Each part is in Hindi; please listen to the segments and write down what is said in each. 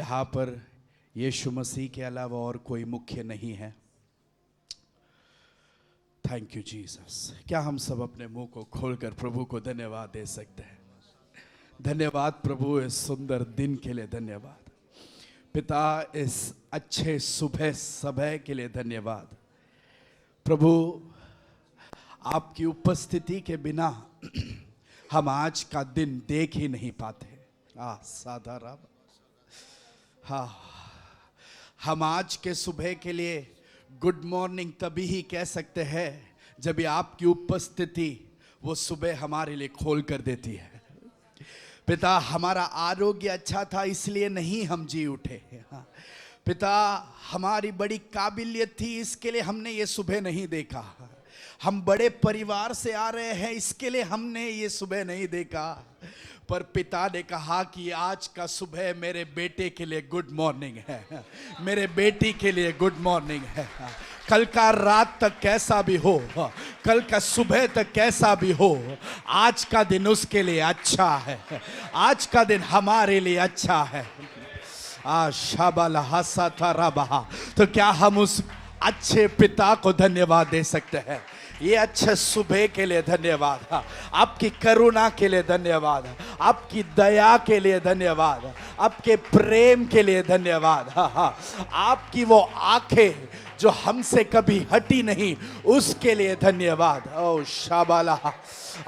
यहाँ पर यीशु मसीह के अलावा और कोई मुख्य नहीं है। Thank you Jesus. क्या हम सब अपने मुंह को खोलकर प्रभु को धन्यवाद दे सकते हैं? धन्यवाद प्रभु इस सुंदर दिन के लिए, धन्यवाद पिता इस अच्छे सुबह समय के लिए, धन्यवाद प्रभु। आपकी उपस्थिति के बिना हम आज का दिन देख ही नहीं पाते। साधारण हाँ, हम आज के सुबह के लिए गुड मॉर्निंग तभी ही कह सकते हैं जब ये आपकी उपस्थिति वो सुबह हमारे लिए खोल कर देती है। पिता हमारा आरोग्य अच्छा था इसलिए नहीं हम जी उठे। पिता हमारी बड़ी काबिलियत थी इसके लिए हमने ये सुबह नहीं देखा। हम बड़े परिवार से आ रहे हैं इसके लिए हमने ये सुबह नहीं देखा। पर पिता ने कहा कि आज का सुबह मेरे बेटे के लिए गुड मॉर्निंग है, मेरे बेटी के लिए गुड मॉर्निंग है। कल का रात तक कैसा भी हो, कल का सुबह तक कैसा भी हो, आज का दिन उसके लिए अच्छा है, आज का दिन हमारे लिए अच्छा है। शाबाला हसा था रबा। तो क्या हम उस अच्छे पिता को धन्यवाद दे सकते हैं? ये अच्छे सुबह के लिए धन्यवाद, आपकी करुणा के लिए धन्यवाद, आपकी दया के लिए धन्यवाद, आपके प्रेम के लिए धन्यवाद। आपकी वो आंखें जो हमसे कभी हटी नहीं उसके लिए धन्यवाद। ओ शाबाला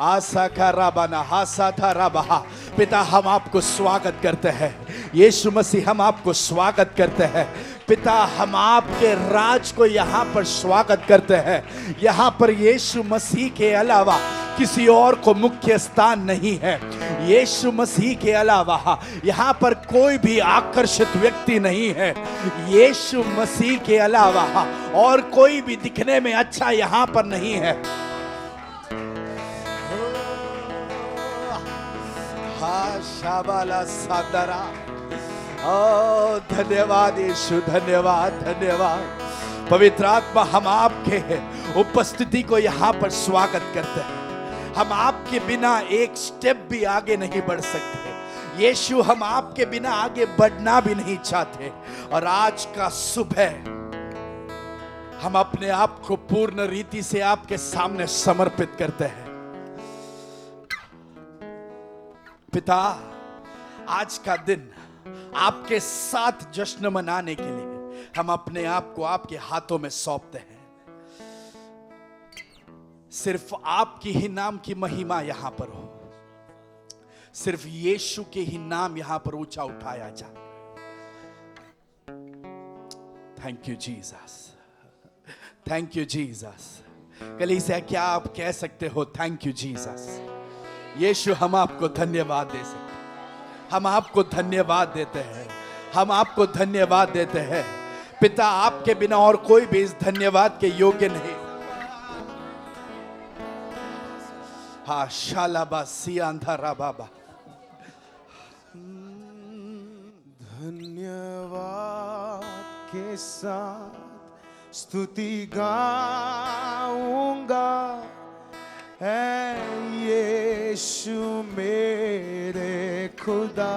आशा का रबाना हासा था रबा। पिता हम आपको स्वागत करते हैं, यीशु मसीह हम आपको स्वागत करते हैं। पिता हम आपके राज को यहाँ पर स्वागत करते हैं। यहाँ पर यीशु मसीह के अलावा किसी और को मुख्य स्थान नहीं है। यीशु मसीह के अलावा यहाँ पर कोई भी आकर्षित व्यक्ति नहीं है। यीशु मसीह के अलावा और कोई भी दिखने में अच्छा यहाँ पर नहीं है। शाबाला सादरा। ओ धन्यवाद यीशु, धन्यवाद धन्यवाद। पवित्र आत्मा हम आपके उपस्थिति को यहाँ पर स्वागत करते हैं। हम आपके बिना एक स्टेप भी आगे नहीं बढ़ सकते। यीशु हम आपके बिना आगे बढ़ना भी नहीं चाहते। और आज का सुबह हम अपने आप को पूर्ण रीति से आपके सामने समर्पित करते हैं। पिता आज का दिन आपके साथ जश्न मनाने के लिए हम अपने आप को आपके हाथों में सौंपते हैं। सिर्फ आपकी ही नाम की महिमा यहां पर हो, सिर्फ यीशु के ही नाम यहां पर ऊंचा उठाया जाए। Thank you Jesus, thank you Jesus. कलीसिया क्या आप कह सकते हो थैंक यू जीसस? यीशु हम आपको धन्यवाद दे सकते हैं, हम आपको धन्यवाद देते हैं, हम आपको धन्यवाद देते हैं। पिता आपके बिना और कोई भी इस धन्यवाद के योग्य नहीं। हा शालाबा सियांधारा बाबा। धन्यवाद के साथ स्तुति गाऊंगा, है यीशु मेरे खुदा।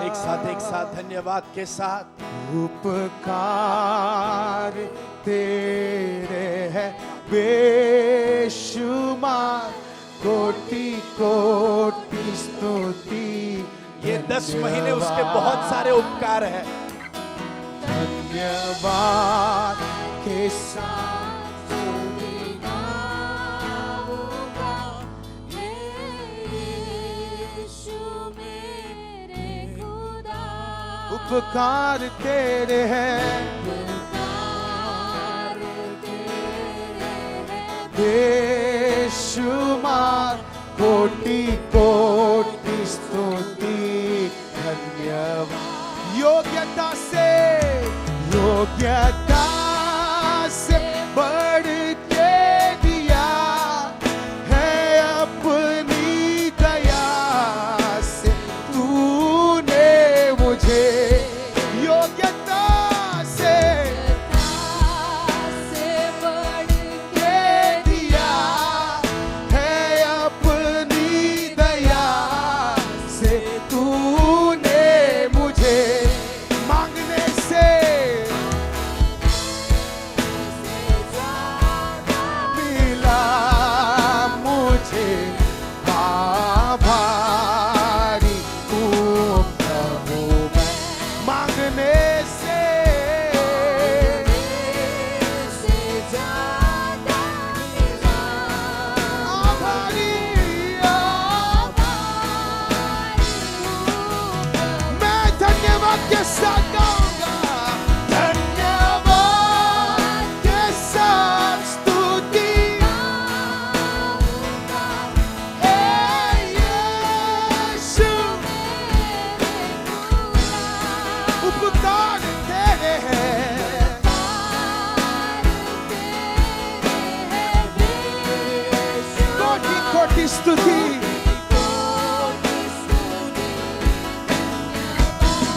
एक साथ धन्यवाद के साथ। उपकार तेरे है बेशुमार, कोटि कोटि स्तुति। ये 10 महीने उसके बहुत सारे उपकार हैं। धन्यवाद के साथ उपकार तेरे हैं बेशुमार, कोटि कोटि स्तुति। धन्यवाद योग्यता से बढ़ के दिया है, अपनी दया से तूने मुझे कोटि स्तुति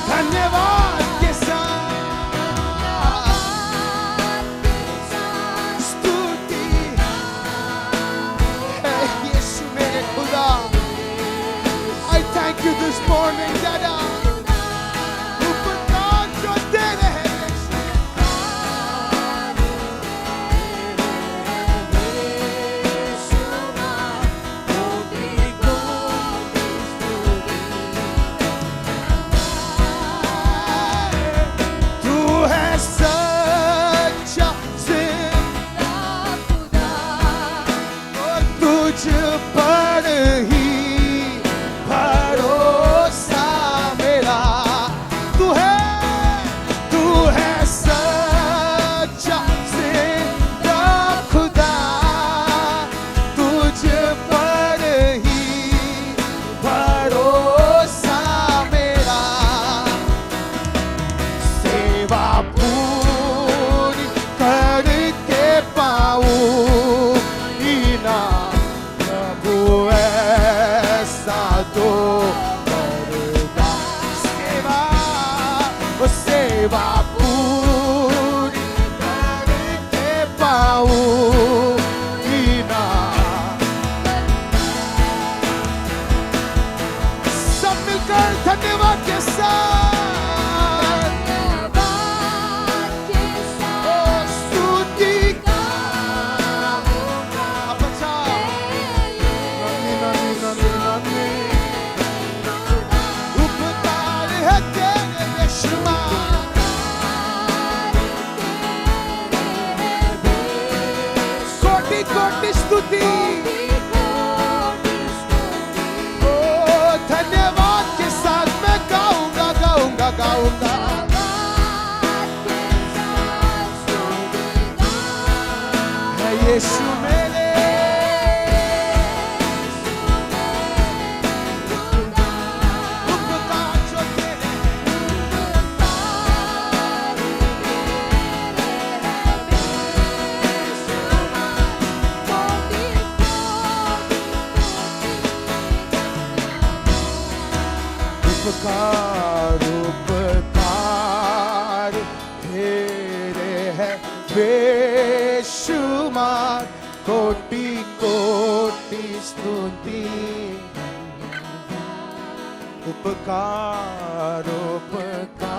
धन्यवाद के साथ स्तुति है यीशु मेरे खुदा। I thank you this morning, दादा। उपकार जो दे रहे तू है सच्चा जिंदा खुदा और तुझ पर ही भरोसा मेरा। तू है सच्चा जिंदा खुदा तुझ पर ही भरोसा मेरा। सेवा पूरी करके पाऊं इनाम प्रभु ऐसा तो करना। सेवा पूरी करके पाऊं इनाम। सब मिलकर धन्यवाद के साथ ओ स्तुति अपचा नन्ही उपकार है तेरे बेशुमार। कोटि कोटि स्तुति ओ धन्यवाद के साथ मैं गाऊंगा गाऊंगा गाऊंगा। है यीशु मेरे उपकार जो तेरे उपकार उपकार तेरे है बेशुमार। कोटि कोटि स्तुति उपकार उपकार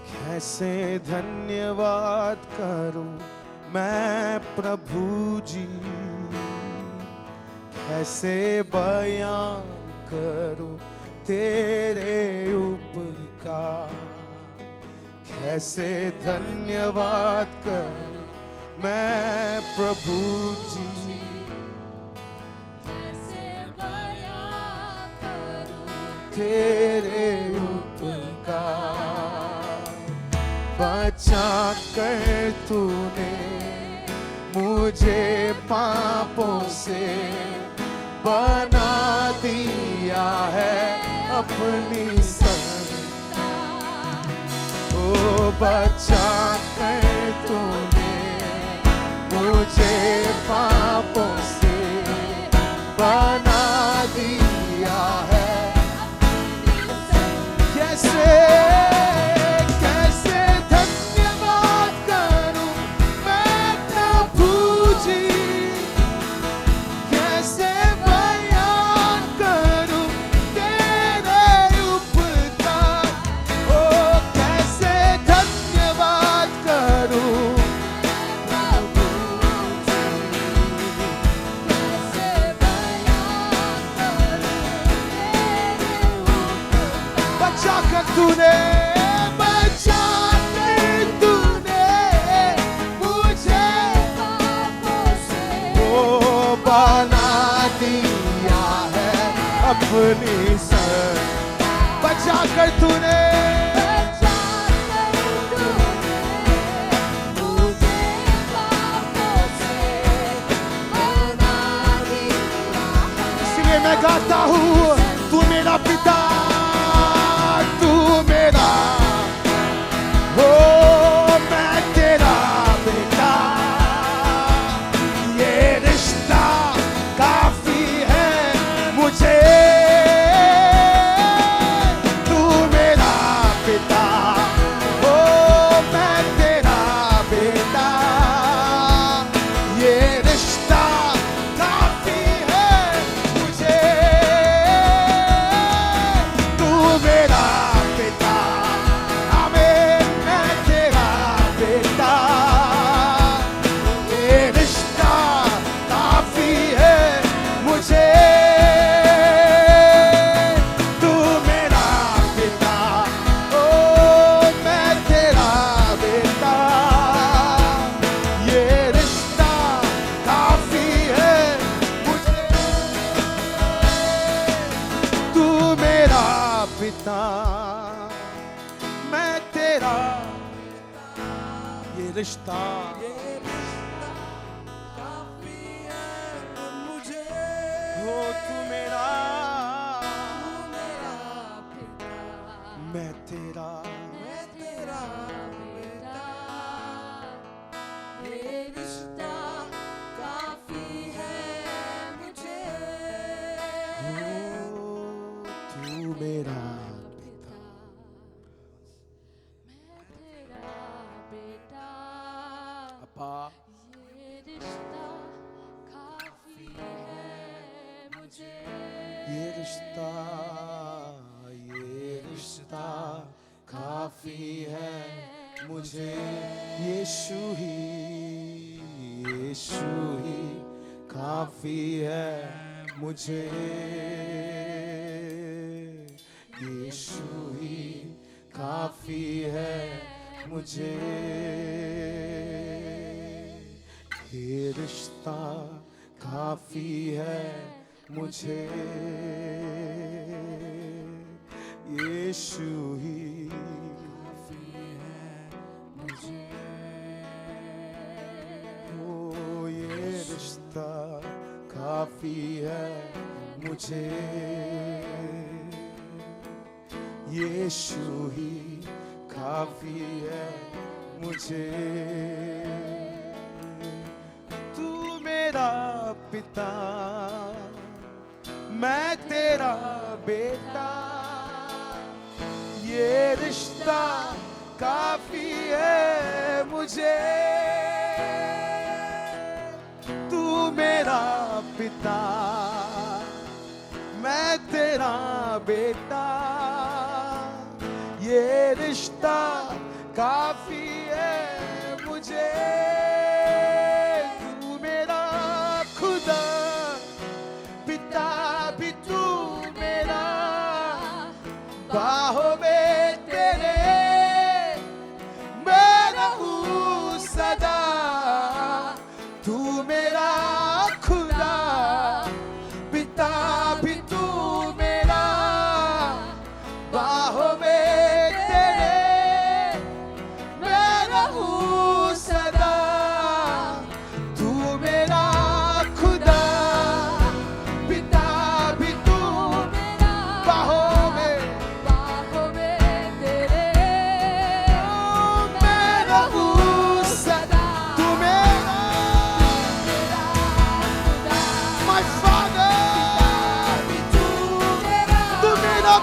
कैसे धन्यवाद करूं मैं प्रभु जी। कैसे बयां करूं तेरे उपकार। कैसे धन्यवाद करूं मैं प्रभु जी। तेरे उपकार बचा कर तूने मुझे पापों से बना दिया है अपनी संतान। ओ बचा कर तूने मुझे पापों से बना दिया है। कैसे कैसे धन्यवाद करूं मैं प्रभु जी। कैसे बयान करूं तेरे उपकार। ओ कैसे धन्यवाद करूं प्रभु जी। कैसे बयान करूं तेरे उपकार। बचा कर तूने मुझे पापों से बना दिया है अपनी संतान। बचा कर तूने मुझे पापों से बना दिया है। इसलिए मैं गाता हूँ पिता मैं तेरा ये रिश्ता हो तू मेरा मैं तेरा तू मेरा अपा ये रिश्ता काफी है मुझे यीशु ही काफी है मुझे यीशु ही काफी है मुझे ये रिश्ता काफी है मुझे यीशु ही ओ ये रिश्ता काफी है मुझे यीशु ही काफी है मुझे तू मेरा पिता मैं तेरा बेटा ये रिश्ता काफी है मुझे तू मेरा पिता मैं तेरा बेटा ये रिश्ता काफी है मुझे तू मेरा खुदा पिता भी तू मेरा बाहों में तेरे मैं रहूं सदा तू मेरा खुदा पिता भी तू मेरा बाहों में तेरे मैं रहूं सदा तू मेरा खुदा पिता भी तू बाहों में तेरे मैं रहूं सदा तू मेरा my father तू मेरा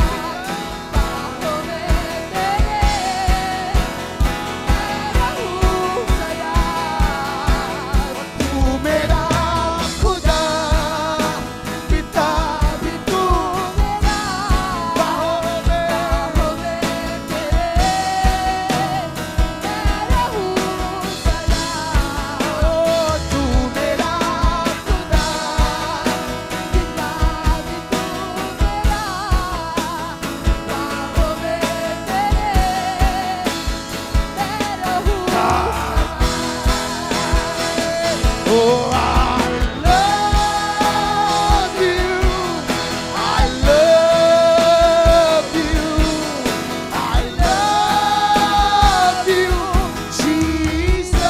तू मेरा खुदा पिता भी तू बाहों में तू मेरा खुदा Oh, I love you. I love you. I love you, Jesus.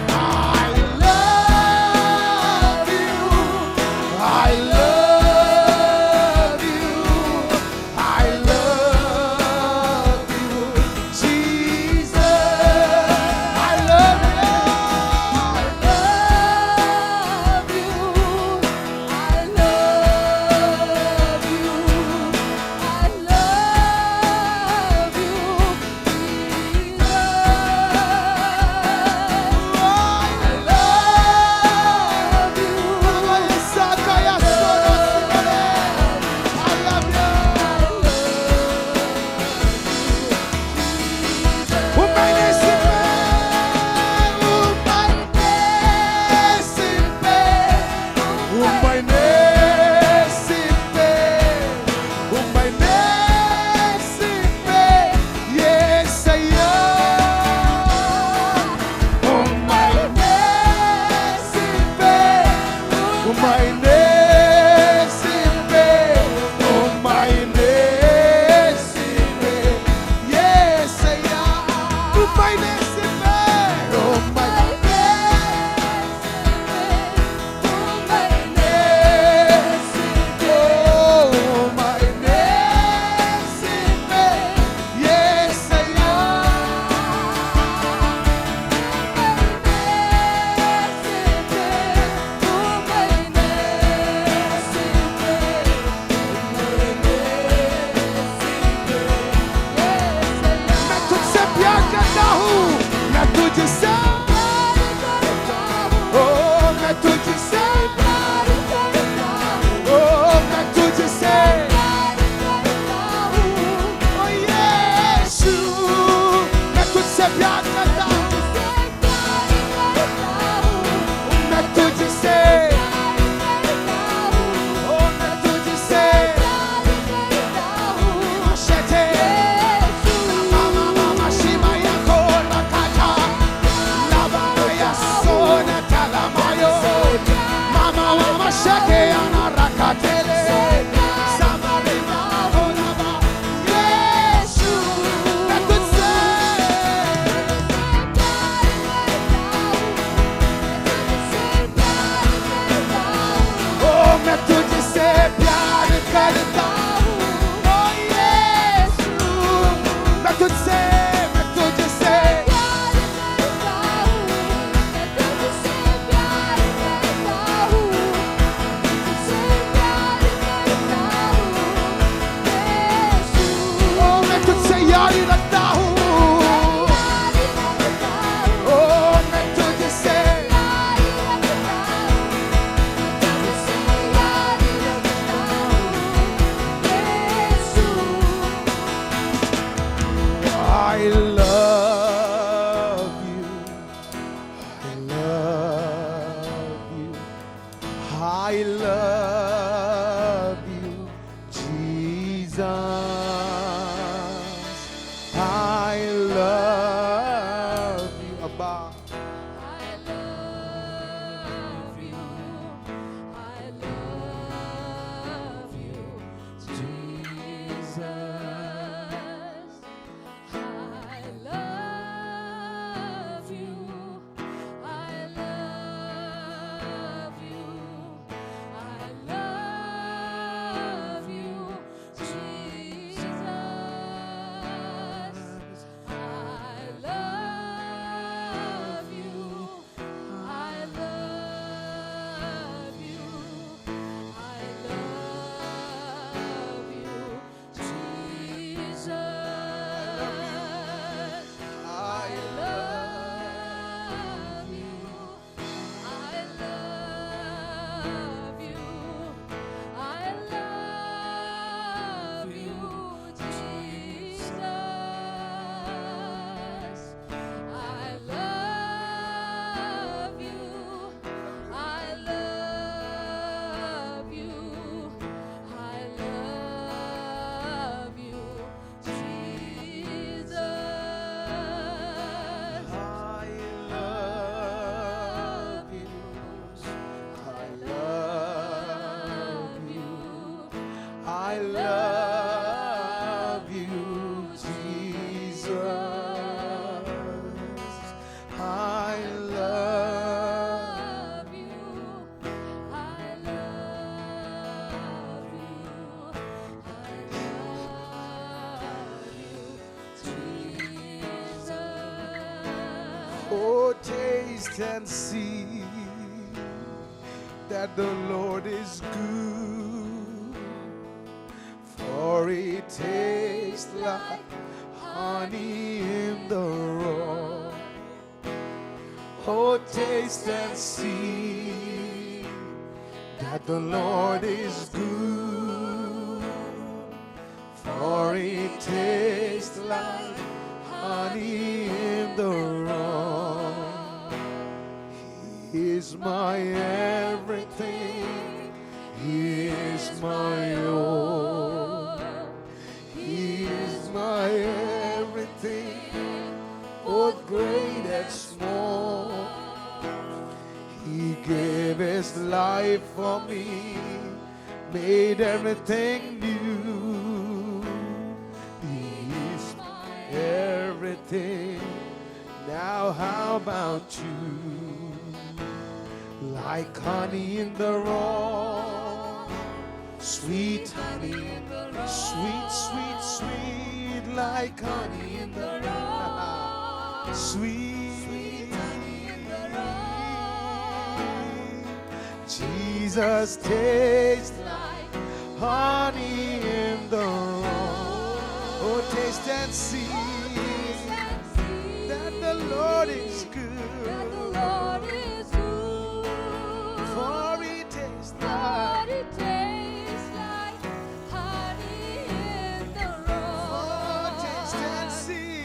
I love you. I love you. I love you, Jesus. I love you. Shake anarakatele. Samarina holaba. Yesu. मैं तुझसे ओ मैं तुझसे प्यार करता हूँ ओ यीशु मैं तुझसे ओ मैं तुझसे यारी रखता हूँ ओ मैं तुझसे I love you. I love you. I love you, Jesus. I love you, Abba. I love you, Jesus. I love you. I love you. Oh, taste and see that the Lord is good, for it tastes like honey in the rock. Oh, taste and see that the Lord is good, for it tastes like honey in the rock. He is my everything. He is my all. He is my everything, both great and small. He gave his life for me, made everything new. He is my everything. Now how about you? Like honey in the rock, sweet honey in the rock, sweet, sweet, sweet, like honey in the rock, sweet honey in the rock. Jesus tastes like honey in the rock. Oh, taste and see that the Lord is good. For it tastes like honey in the rock. Oh, taste and see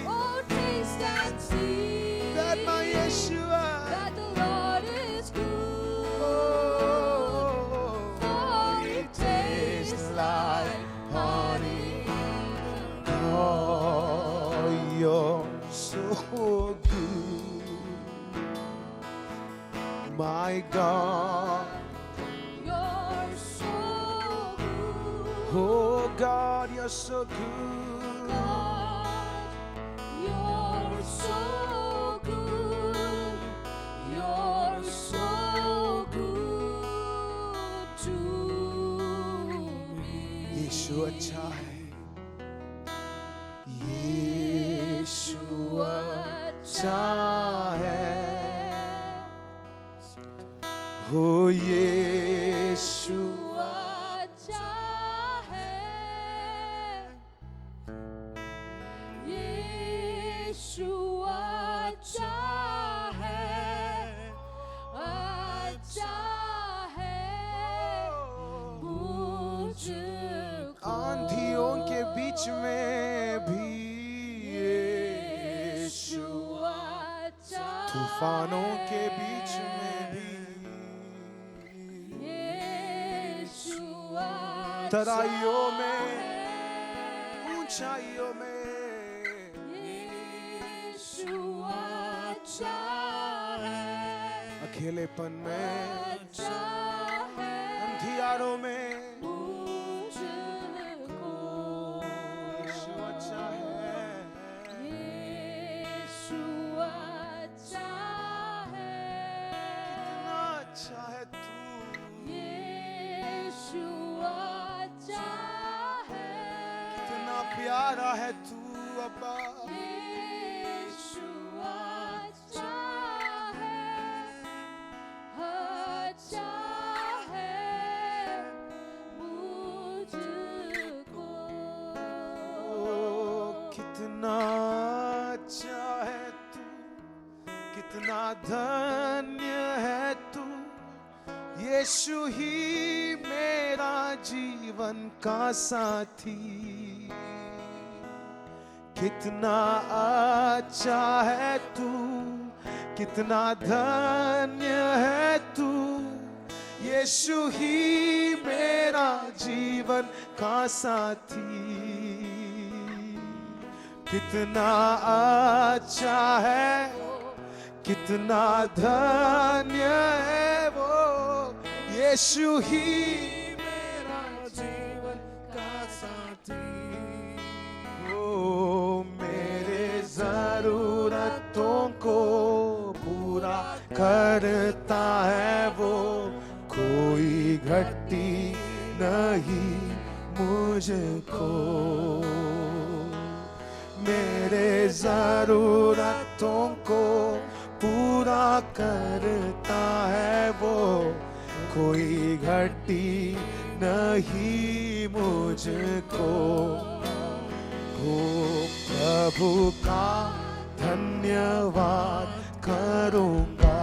that my Yeshua, that the Lord is good. Oh, for it tastes like honey. Oh, you're so good, my God. You're Oh God, you're so good. You're so good. You're so good to me. यीशु अच्छा है, यीशु अच्छा है, हो यीशु अच्छा है, यीशु अच्छा है, अच्छा है मुझको। आंधियों के बीच में भी यीशु, अच्छा तूफानों के बीच में भी, यीशु तराइयों में, ऊंचाइयों में, यीशु अच्छा है, अकेलेपन में, अच्छा है अंधियारों में, मुझको। यीशु अच्छा है, यीशु अच्छा है, कितना अच्छा है तू, यीशु अच्छा है, कितना प्यारा है तू अब्बा, यीशु अच्छा है, अच्छा है मुझको। ओ कितना अच्छा है तू, कितना धन्य है तू, यीशु ही मेरा जीवन का साथी, कितना अच्छा है तू, कितना धन्य है तू, यीशु ही मेरा जीवन का साथी, कितना अच्छा है, कितना धन्य है वो, यीशु ही मेरा जीवन का साथी। ओ मेरे जरूरतों को पूरा करता है वो, कोई घटी नहीं मुझको, मेरे जरूरतों को पूरा करता है वो, कोई घटी नहीं मुझको। हो प्रभु का धन्यवाद करूंगा,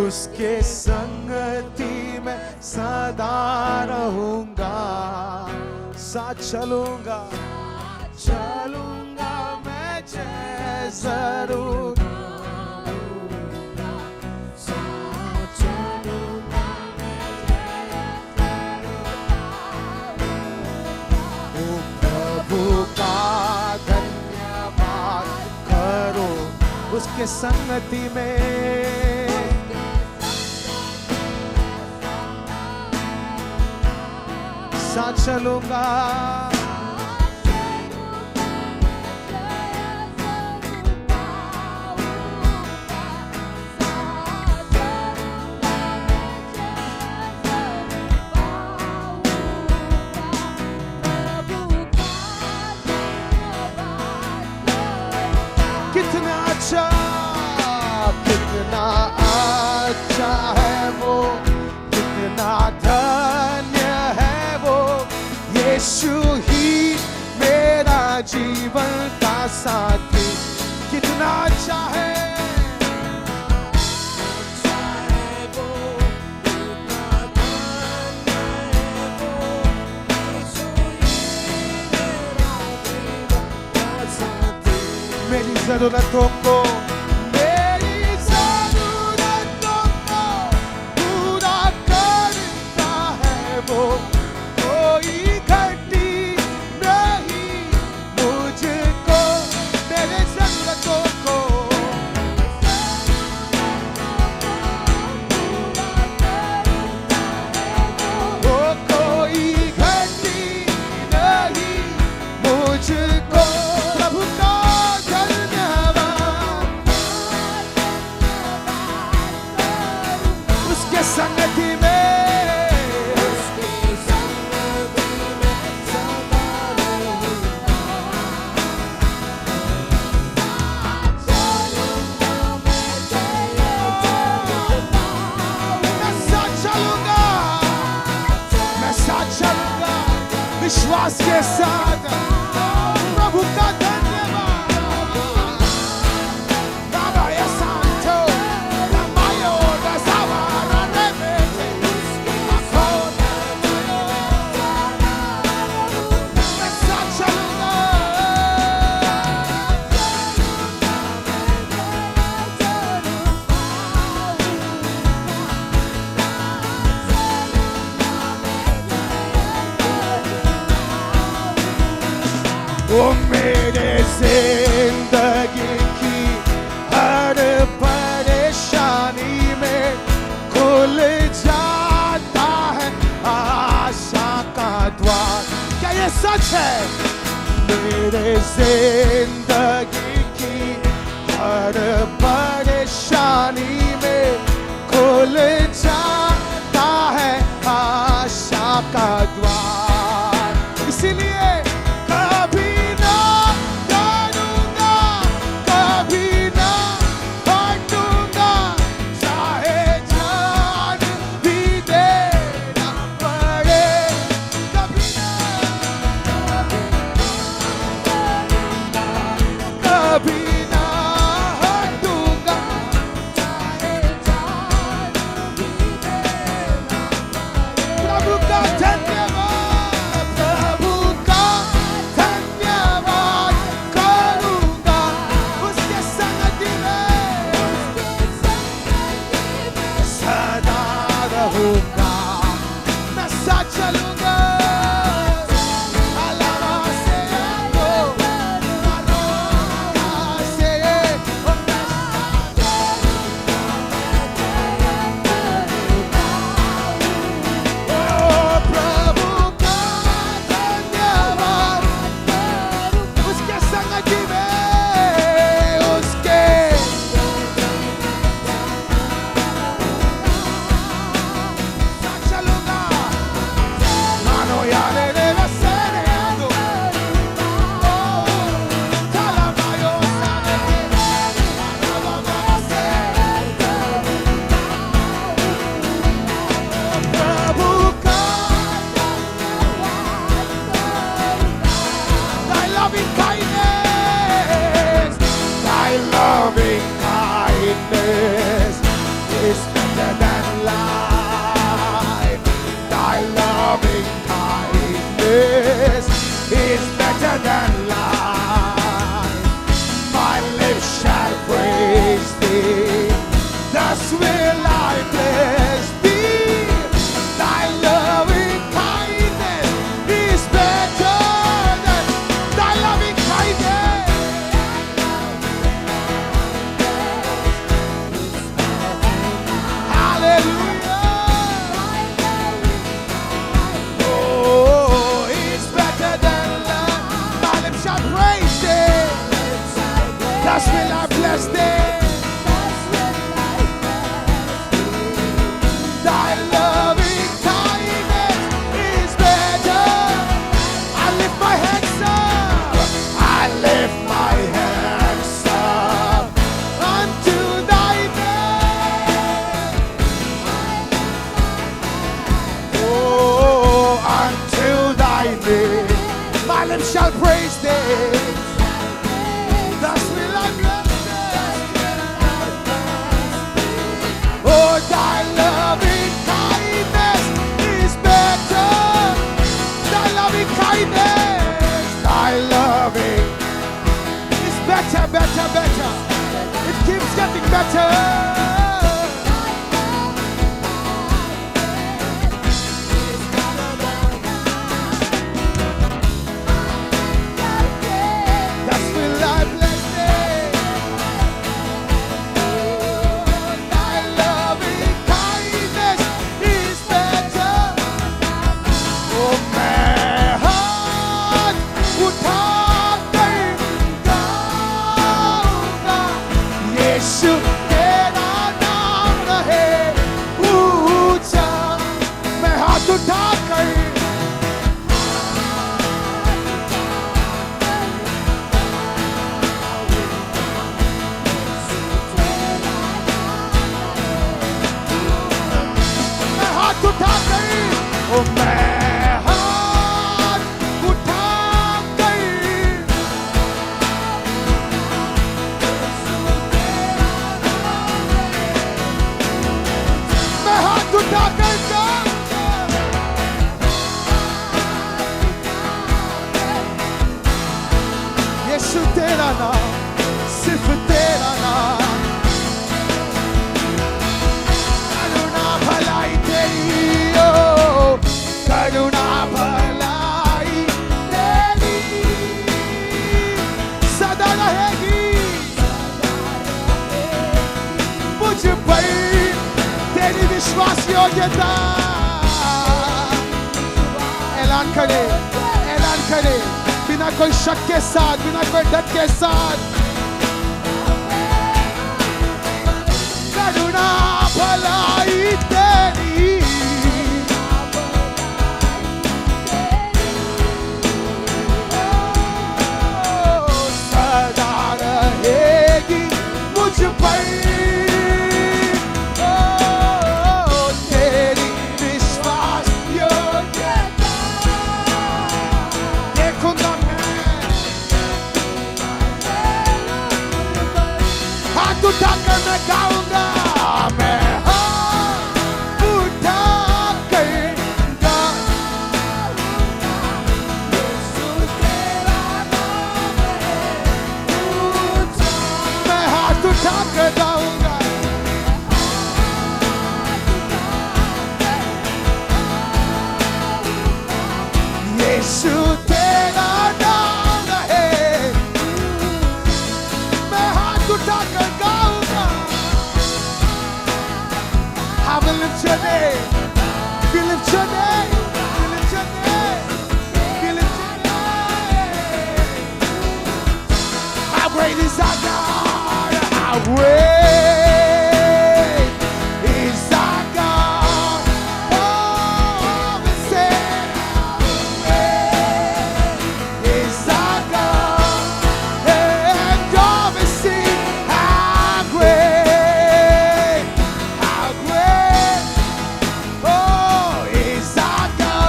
उसके संगति में सदा रहूंगा, साथ चलूंगा, चलूंगा मैं जय जरूर, ओ प्रभु का धन्यवाद करो, उसके संगति में साथ चलूंगा, कितना अच्छा, कितना अच्छा है वो, कितना धन्य है वो, यीशु ही मेरा जीवन का साथी, कितना अच्छा है, मेरी जरूरतों को, मेरी जरूरतों को पूरा करता है वो, कोई घटी नहीं मुझको, मेरे जरूरतों को, वो विश्वास के साथ प्रभु का धन्यवाद Nabaya Santo Namayo Dasavara Remete Akona Such a वो मेरे जिंदगी की हर परेशानी में खुल जाता है आशा का द्वार क्या ये सच है मेरे जिंदगी की हर परेशानी में खुल जाता है आशा का द्वार इसीलिए कभी ना डरूंगा कभी ना हटूंगा चाहे जान भी देना पड़े कभी ना हटूंगा प्रभु का धन्यवाद करूंगा उसके संगति में सदा रहूंगा मैं साथ चलूंगा अलावा से तो अलावा से ओ प्रभु का धन्यवाद उसके संगति में उसके साथ चलूंगा मानो यारे रे वसेरेंदो ओ तालामायो साने प्रभु का thy loving kindness is better than life thy loving kindness is better than life my lips shall praise thee thus will I bless thee thy loving kindness is better than thy loving kindness hallelujah oh it's better than life my lips shall praise thee thus will I bless thee thy loving kindness is better I lift my hands up I lift my hands up unto thy name oh unto thy name my lips shall praise thee thus will I bless thee oh thy loving kindness is better thy loving kindness thy loving is better it keeps getting better thus will I bless thee thy loving kindness is better oh मैं हाथ उठाकर गाऊंगा यीशु तेरा नाम रहे ऊंचा मैं हाथ उठाकर मैं हाथ उठाकर ओ मैं हाथ मुझ पर तेरी विश्वास योग्यता। ऐलान करे, ऐलान करे, बिना कोई शक के साथ, बिना कोई डर के साथ। करुणा भलाई तेरी सदा रहेगी मुझ पर। तेरी विश्वास योग्यता देखूंगा मैं। हाथ उठाकर मैं गाऊंगा, मैं हाथ उठाकर मैं हाथ उठाकर गाऊंगा। यीशु तेरा नाम है, मैं हाथ उठाकर गाऊंगा। I will lift your name, we lift your name, we lift your name, we lift your name. How great is our God? How great is our God? Oh, we say, is our God, and all we sing, how great, oh, is our God.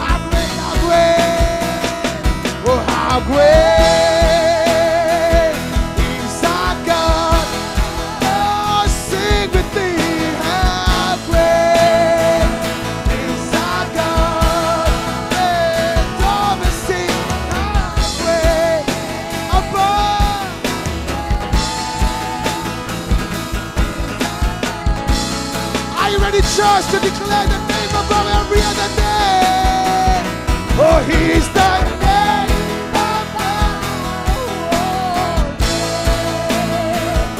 How great, oh, how great is our God. Oh, sing with me, how great is our God. And all we sing, how great above. Are you ready, church, to declare the name above every other name? Oh, he's the name above.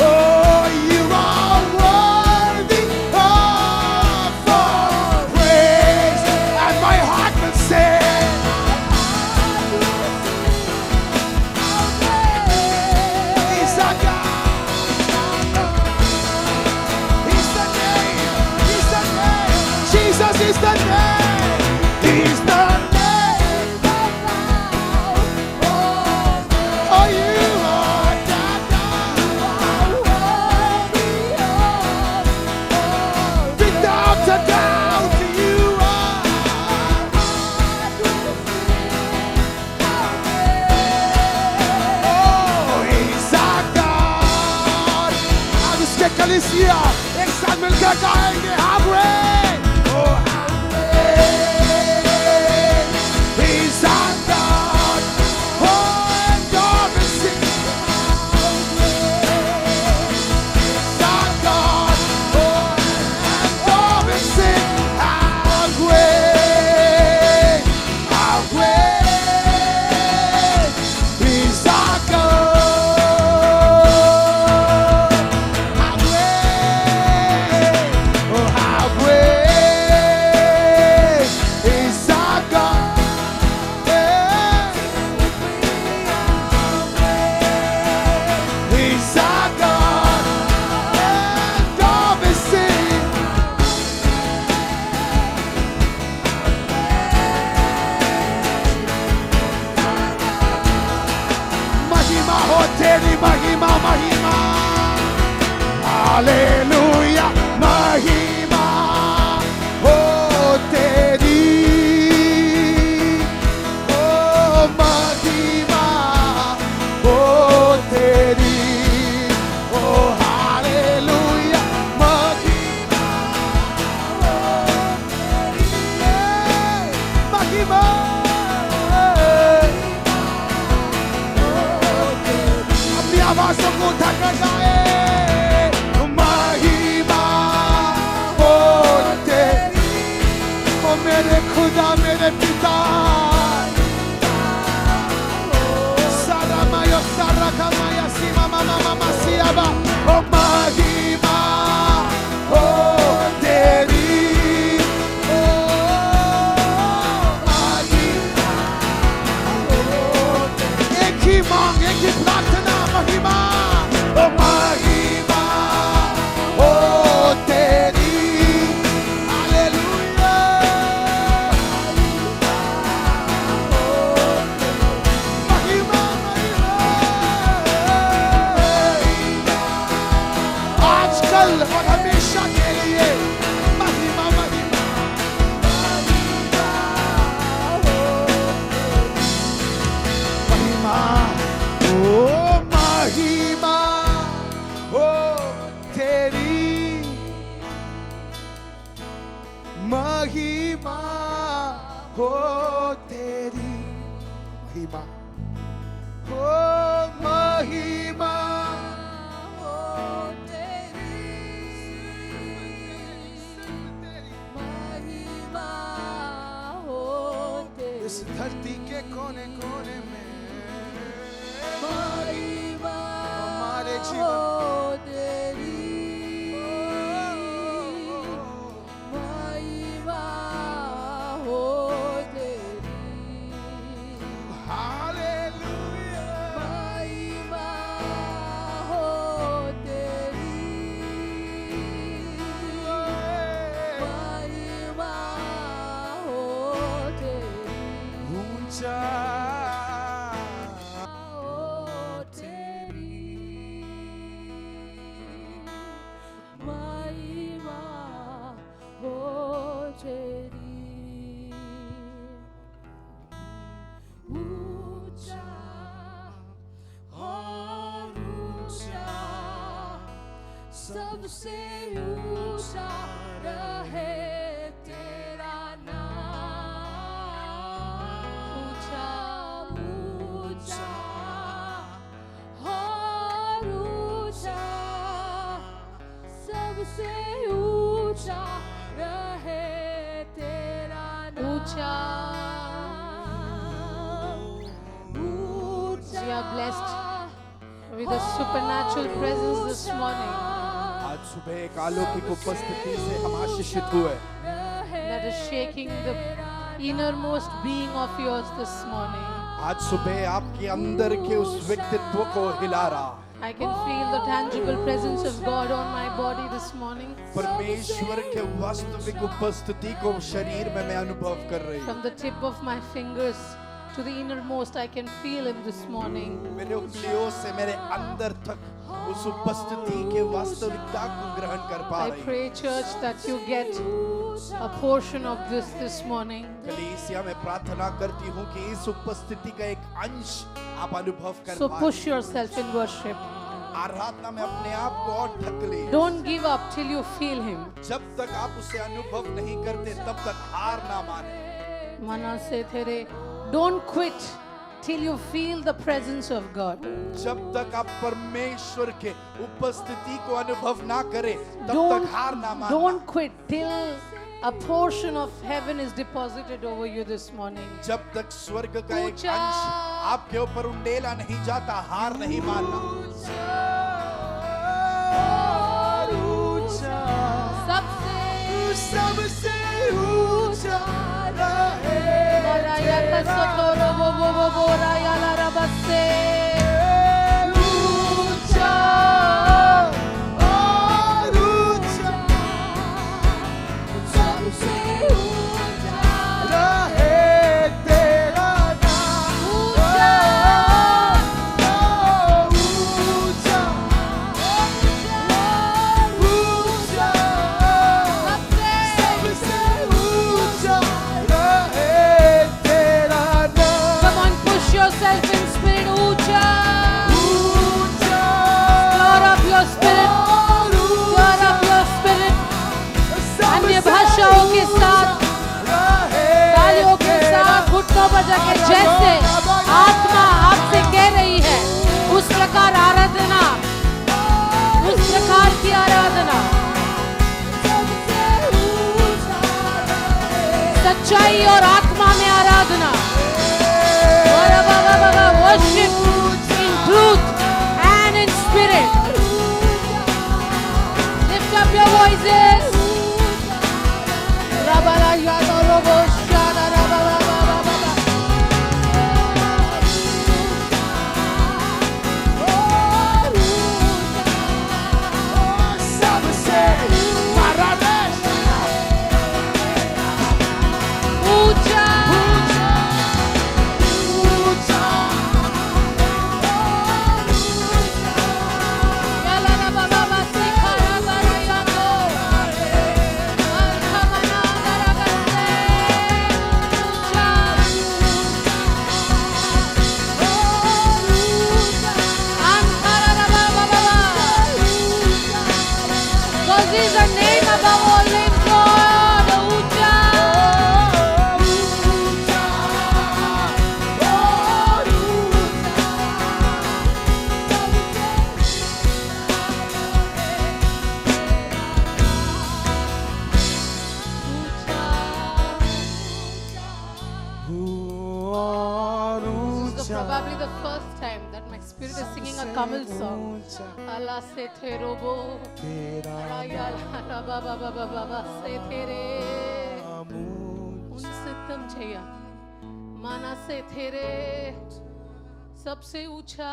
Oh, you are worthy of all praise. And my heart will sing. He's our God. He's the name. He's the name. Jesus is the name. He's the name. Oh, you are God. Without a doubt, you are. Oh, he's our God. अब इसके कलीसिया एक साथ मिलकर गाएंगे, how great, oh, how great is our God. Oh, and all we sing, how great is our God. Oh, and all we sing, how great is our God. How great, oh, how great is our God. Yeah. He's our God, and all we sing. Mahima ho teri mahima, mahima. Hallelujah, mahima ho teri. Oh, mahima ho teri. Oh, hallelujah, mahima ho teri. Mahima. अपनी आवाज़ों को उठाकर गाए, महिमा हो तेरी, ओ मेरे खुदा मेरे पिता। सारा माया सारा का माया Sima mama mama siaba. Oh महिमा हो तेरी, महिमा हो तेरी। एक ही मांग, एक ही प्रार्थना, महिमा ओ महिमा हो तेरी। हालेलुया। महिमा आजकल और हमेशा के लिए महिमा महिमा महिमा ओ महिमा हो तेरी, महिमा हो तेरी, महिमा हो महिमा इस धरती के कोने कोने में हमारे जीवन हालेलुया। ऊंचा सबसे ऊंचा रहे तेरा नाम, ऊंचा ऊंचा और ऊंचा, सबसे ऊंचा रहे तेरा नाम, ऊंचा ऊंचा। We are blessed with a supernatural presence this morning आज सुबह एक अलौकिक उपस्थिति से हम आशीषित हुए that is shaking the innermost being of yours this morning. आज सुबह आपके अंदर के उस व्यक्तित्व को हिला रहा है। I can feel the tangible presence of God on my body this morning. परमेश्वर के वास्तविक उपस्थिति को शरीर में मैं अनुभव कर रही हूँ। From the tip of my fingers to the innermost, I can feel Him this morning. मेरे उंगलियों से मेरे अंदर तक उस उपस्थिति के वास्तविकता को ग्रहण कर पा I रही हूँ। pray, church, that you get a portion of this morning. कलीसिया में प्रार्थना करती हूँ कि इस उपस्थिति का एक अंश आप अनुभव कर So पाएं। push yourself in worship. आराधना में अपने आप को और ढक ले। Don't give up till you feel Him. जब तक आप उसे अनुभव नहीं करते तब तक हार ना माने। Mana se tere, don't quit till you feel the presence of God. जब तक आप परमेश्वर के उपस्थिति को अनुभव ना करें तब तक हार ना मानना। Don't quit till a portion of heaven is deposited over you this morning. जब तक स्वर्ग का एक ऊंचा। अंश आपके ऊपर उंडेला नहीं जाता हार नहीं मानना। सबसे ऊंचा रहे Maraya kasotoro bo bo bo bo raya la rabasse. ऊंचा और ऊंचा सबसे ऊंचा रहे तेरा नाम। ऊंचा ऊंचा ऊंचा सबसे ऊंचा रहे तेरा नाम। Come on, push yourself in spirit. Ucha. ऊंचा Stir up your spirit. Stir up your spirit. अन्य भाषाओं के साथ, तालियों के साथ, घुटनों पर जाके जैसे आत्मा आपसे कह रही है, उस प्रकार आराधना, उस प्रकार की आराधना, सच्चाई और आत्मा में आराधना। Worship in truth and Is the name above all names, Lord. Ucha. This is probably the first time that my spirit is singing a Kamal song. Allah se therobo. उनसितम छैया माना से तेरे सबसे ऊंचा.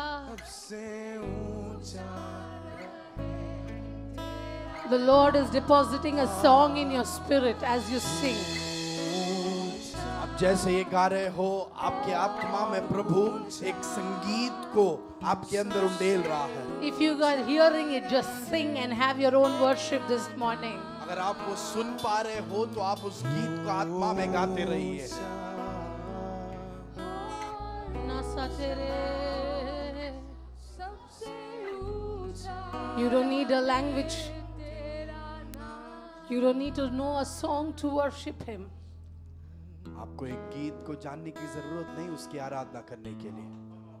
The Lord is depositing a song in your spirit as you sing. आप जैसे ये गा रहे हो, आपके आत्मा में प्रभु एक संगीत को आपके अंदर उंडेल रहा है. If you are hearing it, just sing and have your own worship this morning. अगर आप वो सुन पा रहे हो तो आप उस गीत को आत्मा में गाते रहिए. नासा तेरे. You don't need a language. You don't need to know a song to worship Him. आपको एक गीत को जानने की जरूरत नहीं उसकी आराधना करने के लिए.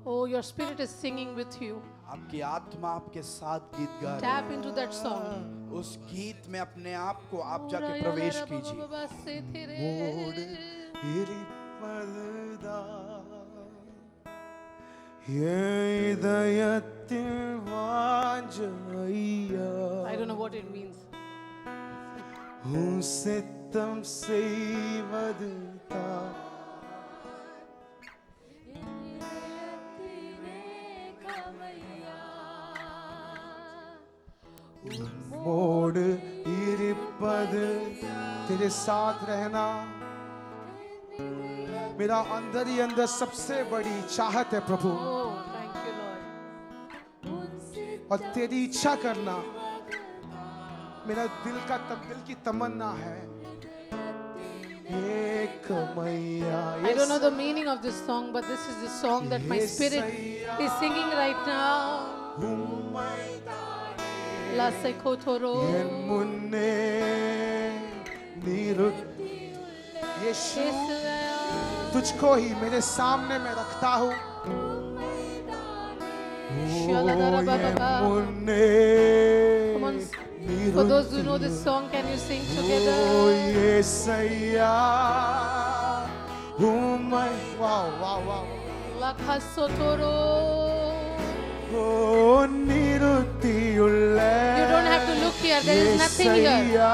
Oh, your spirit is singing with you. आपकी आत्मा आपके साथ गीत गा रही Tap into that song. है. उस गीत में अपने आप को आप जाके प्रवेश कीजिए. I don't know what it means. சித்தம் செய்வது मोड़ इरपद तेरे साथ रहना मेरा अंदर ही अंदर सबसे बड़ी चाहत है प्रभु. Oh, thank you, Lord. और तेरी इच्छा करना मेरा दिल की तमन्ना है. एक मैया. I don't know the meaning of this song, but this is the song that my spirit is singing right now. La sekotoro. यीशु तुझको ही मेरे सामने मैं रखता हूँ. Come on, for those who know this song, can you sing together? Wow, wow, wow. La kasotoro. You You don't have to look here. There is nothing here.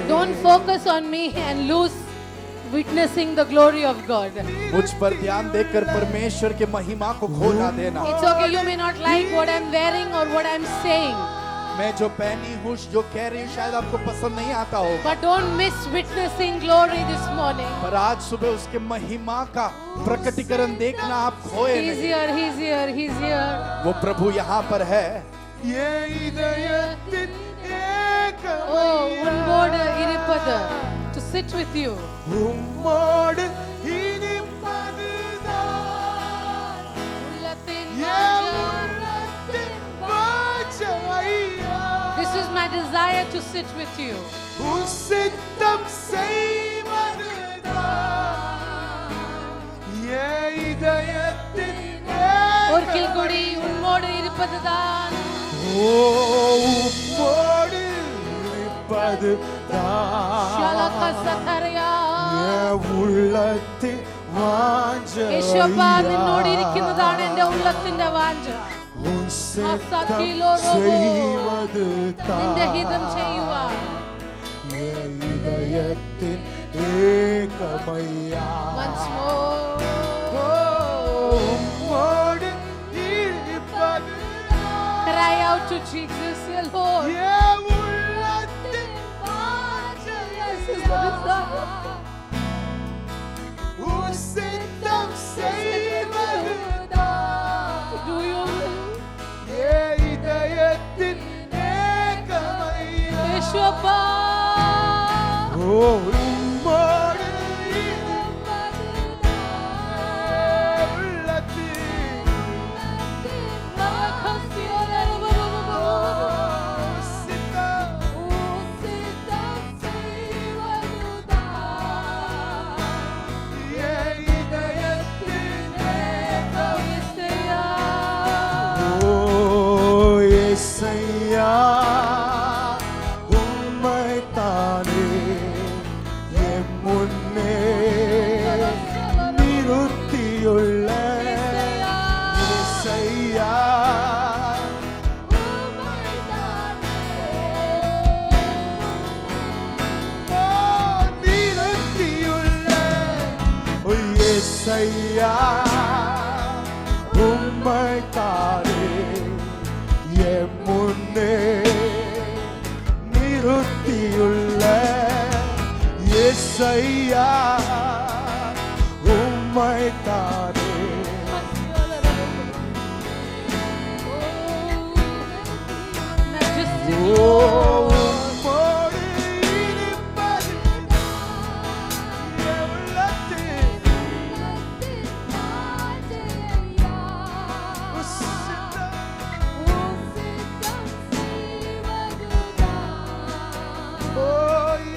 Don't focus on me and lose witnessing the glory of God. मुझ पर ध्यान देकर परमेश्वर के महिमा को खो ना देना. It's okay, you may not like what I'm wearing or what I'm saying, मैं जो पहनी हूँ जो कह रही हूँ शायद आपको पसंद नहीं आता हो, but don't miss witnessing glory this morning. पर आज सुबह उसके महिमा का प्रकटीकरण देखना आप खोए He's नहीं. here, He's here, He's here. वो प्रभु यहाँ पर है. Oh, Unboard Iripada, to sit with you. This is my desire to sit with you. Or Kilgudi, Unboard Iripada. Shalaka Satarya. യേശുവപ്പാ നിന്നോട് ഇരിക്കുന്നതാണ് എൻ്റെ ഉള്ളത്തിന്റെ വാഞ്ച. നിന്റെ ഹിതം ചെയ്യുവാൻ இதயத்தின் ஏகமையா Once more. உம்மோடு இருப்பது Cry out to Jesus, dear Lord. என் உள்ளத்தின் This is the desire. உன் சித்தம் செய்வதுதான் Do your will. என் இதயத்தின் ஏகமையா Yeshua. உம்மோடு உள்ளத்தின் சித்தம் என் இதயத்தின் ஏசையா உம்மைத்தானே என் முன்னே நிறுத்தியுள்ள ஏசையா நிறுத்தியுள்ள ஏசையா உம்மைத்தானே என் முன்னே நிறுத்தியுள்ள ஏசையா உம்மைத்தானே Majesty. உம்மோடு இருப்பது என் உள்ளத்தில் சித்தம்